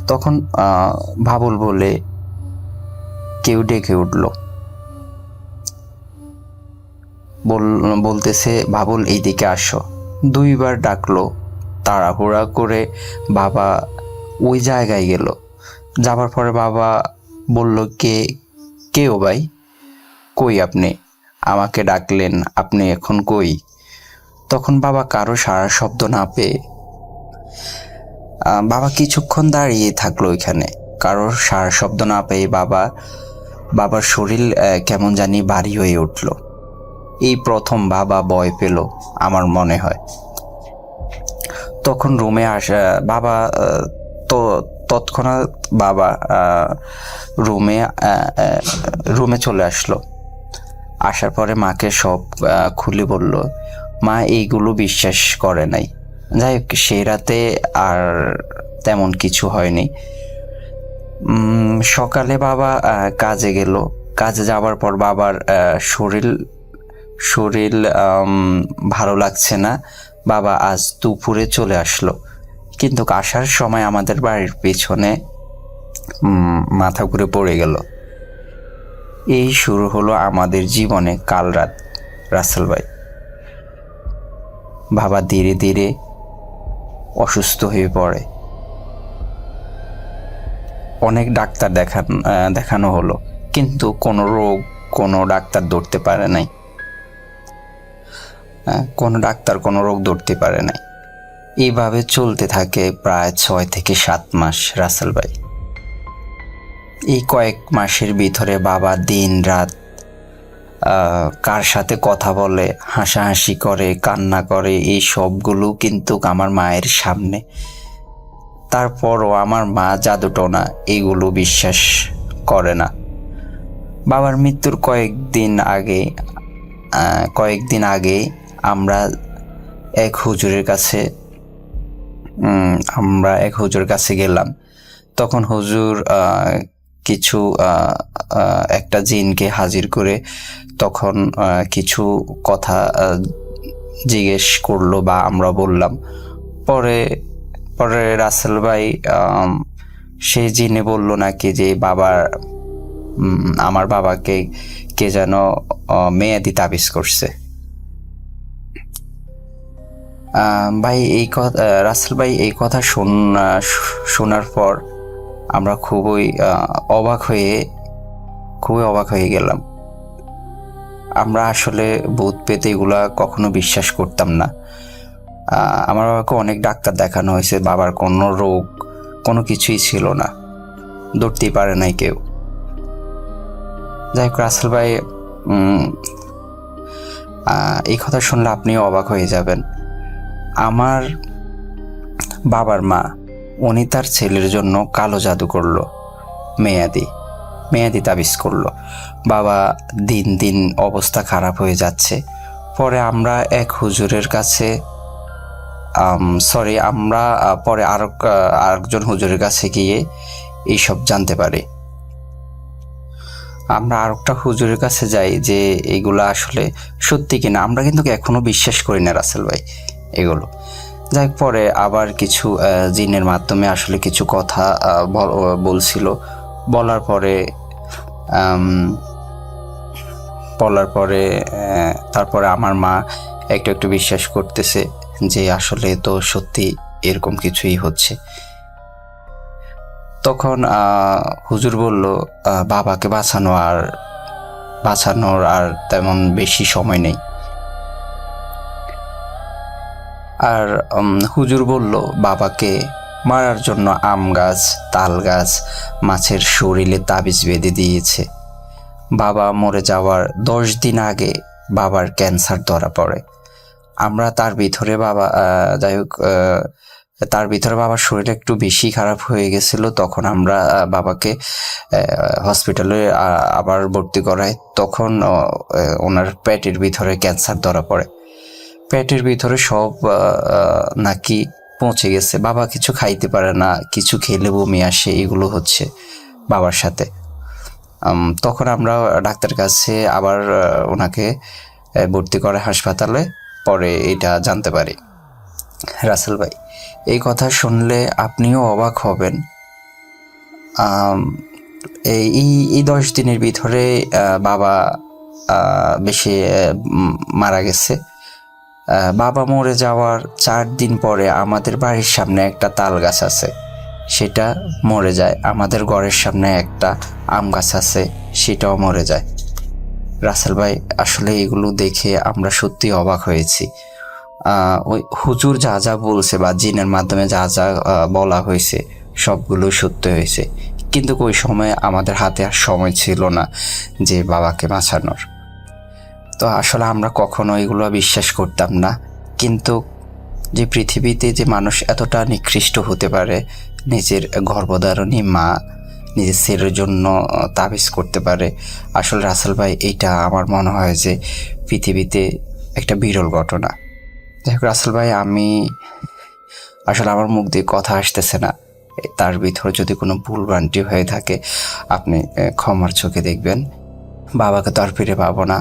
[SPEAKER 5] তখন বাবুল বলে কেউ ডেকে উঠল, বলতেছে, বাবুল এইদিকে আসো। 2বার ডাকলো। তাড়াহুড়া করে বাবা ওই জায়গায় গেল। যাবার পরে বাবা বলল, কেউ ভাই, কই আপনি? আমাকে ডাকলেন, আপনি এখন কই? তখন বাবা কারো সারা শব্দ না পেয়ে বাবা কিছুক্ষণ দাঁড়িয়ে থাকলো ওইখানে। কারোর সারা শব্দ না পেয়ে বাবার শরীর কেমন জানি ভারী হয়ে উঠল। এই প্রথম বাবা ভয় পেল আমার মনে হয়। তখন রুমে বাবা তৎক্ষণাৎ বাবা রুমে চলে আসলো। আসার পরে মাকে সব খুলে বলল। মা এইগুলো বিশ্বাস করে নাই। যাই হোক, সেই রাতে আর তেমন কিছু হয়নি। সকালে বাবা কাজে গেল। কাজে যাওয়ার পর বাবার শরীর ভালো লাগছে না। বাবা আজ দুপুরে চলে আসলো, কিন্তু আসার সময় আমাদের বাড়ির পেছনে মাথা ঘুরে পড়ে গেল। এই শুরু হলো আমাদের জীবনে কাল রাত রাসেল ভাই। বাবা ধীরে ধীরে অসুস্থ হয়ে পড়ে। অনেক ডাক্তার দেখানো হলো, কিন্তু কোনো কোনো ডাক্তার ধরতে পারে নাই। কোনো ডাক্তার কোনো রোগ ধরতে পারে নাই। এইভাবে চলতে থাকে প্রায় 6 থেকে 7 মাস রাসেল ভাই। এই কয়েক মাসের ভিতরে বাবা দিন রাত কার সাথে কথা বলে, হাসাহাসি করে, কান্না করে, এই সবগুলো কিন্তু আমার মায়ের সামনে। তারপরও আমার মা জাদুটোনা এগুলো বিশ্বাস করে না। বাবার মৃত্যুর কয়েকদিন আগে আমরা এক হুজুরের কাছে গেলাম। তখন হুজুর কিছু একটা জিনকে হাজির করে তখন কিছু কথা জিজ্ঞেস করলো বা আমরা বললাম। পরে রাসেল ভাই সেই জিনে বলল নাকি যে আমার বাবাকে কে যেন মেয়াদি তাবিজ করছে। রাসেল ভাই এই কথা শোনার পর আমরা খুবই অবাক হয়ে গেলাম। আমরা আসলে ভূত পেতে এগুলা কখনো বিশ্বাস করতাম না। আমার বাবাকে অনেক ডাক্তার দেখানো হয়েছে, বাবার কোনো রোগ কোনো কিছুই ছিল না, ধরতেই পারে নাই কেউ। যাই হোক রাসেল ভাই, এই কথা শুনলে আপনিও অবাক হয়ে যাবেন। আমার বাবার মা উনি তার ছেলের জন্য কালো জাদু করলো, মেয়াদি তাবিজ করলো। বাবা দিন দিন অবস্থা খারাপ হয়ে যাচ্ছে। পরে আমরা এক হুজুরের কাছে পরে আরেকজন হুজুরের কাছে গিয়ে এইসব জানতে পারি। আমরা আরেকটা হুজুরের কাছে যাই যে এগুলো আসলে সত্যি কিনা। আমরা কিন্তু এখনো বিশ্বাস করি না রাসেল ভাই এগুলো। যাই পরে আবার কিছু জিনের মাধ্যমে আসলে কিছু কথা বলছিল। বলার পরে তারপরে আমার মা একটু বিশ্বাস করতেছে যে আসলে তো সত্যি এরকম কিছুই হচ্ছে। তখন হুজুর বলল বাবাকে বাঁচানোর আর তেমন বেশি সময় নেই। আর হুজুর বলল বাবাকে মারার জন্য আম গাছ, তাল গাছ, মাছের শরীরে তাবিজ বেঁধে দিয়েছে। বাবা মরে যাওয়ার 10 দিন আগে বাবার ক্যান্সার ধরা পড়ে। আমরা তার ভিতরে বাবার শরীর একটু বেশি খারাপ হয়ে গেছিল। তখন আমরা বাবাকে হসপিটালে আবার ভর্তি করাই। তখন ওনার পেটের ভিতরে ক্যান্সার ধরা পড়ে। পেটের ভিতরে সব নাকি পৌঁছে গেছে। বাবা কিছু খাইতে পারে না, কিছু খেলে বমি আসে, এগুলো হচ্ছে বাবার সাথে। তখন আমরা ডাক্তার কাছে আবার ওনাকে ভর্তি করে হাসপাতালে। পরে এটা জানতে পারি। রাসেল ভাই, এই কথা শুনলে আপনিও অবাক হবেন। এই 10 দিনের ভিতরে বাবা বেশি মারা গেছে। বাবা মরে যাওয়ার 4 দিন পরে আমাদের বাড়ির সামনে একটা তাল গাছ আছে, সেটা মরে যায়। আমাদের ঘরের সামনে একটা আম গাছ আছে, সেটাও মরে যায়। রাসেল ভাই, আসলে এগুলো দেখে আমরা সত্যি অবাক হয়েছি। ওই হুজুর যা যা বলছে বা জিনের মাধ্যমে যা যা বলা হয়েছে সবগুলো সত্য হয়েছে। কিন্তু ওই সময় আমাদের হাতে আর সময় ছিল না যে বাবাকে বাঁচানোর। তো আসলে আমরা কখনো এগুলো বিশ্বাস করতাম না। কিন্তু যে পৃথিবীতে যে মানুষ এতটা নিকৃষ্ট হতে পারে, নিজের গর্ভধারণী মা নিজের ছেলের জন্য তাবিজ করতে পারে, আসলে রাসেল ভাই এইটা আমার মনে হয় যে পৃথিবীতে একটা বিরল ঘটনা। যাই হোক রাসেল ভাই, আমি আসলে আমার মুখ দিয়ে কথা আসতেছে না। তার ভিতরে যদি কোনো ভুলভ্রান্তি হয়ে থাকে আপনি ক্ষমার চোখে দেখবেন। বাবাকে তো আর ফিরে পাবো না,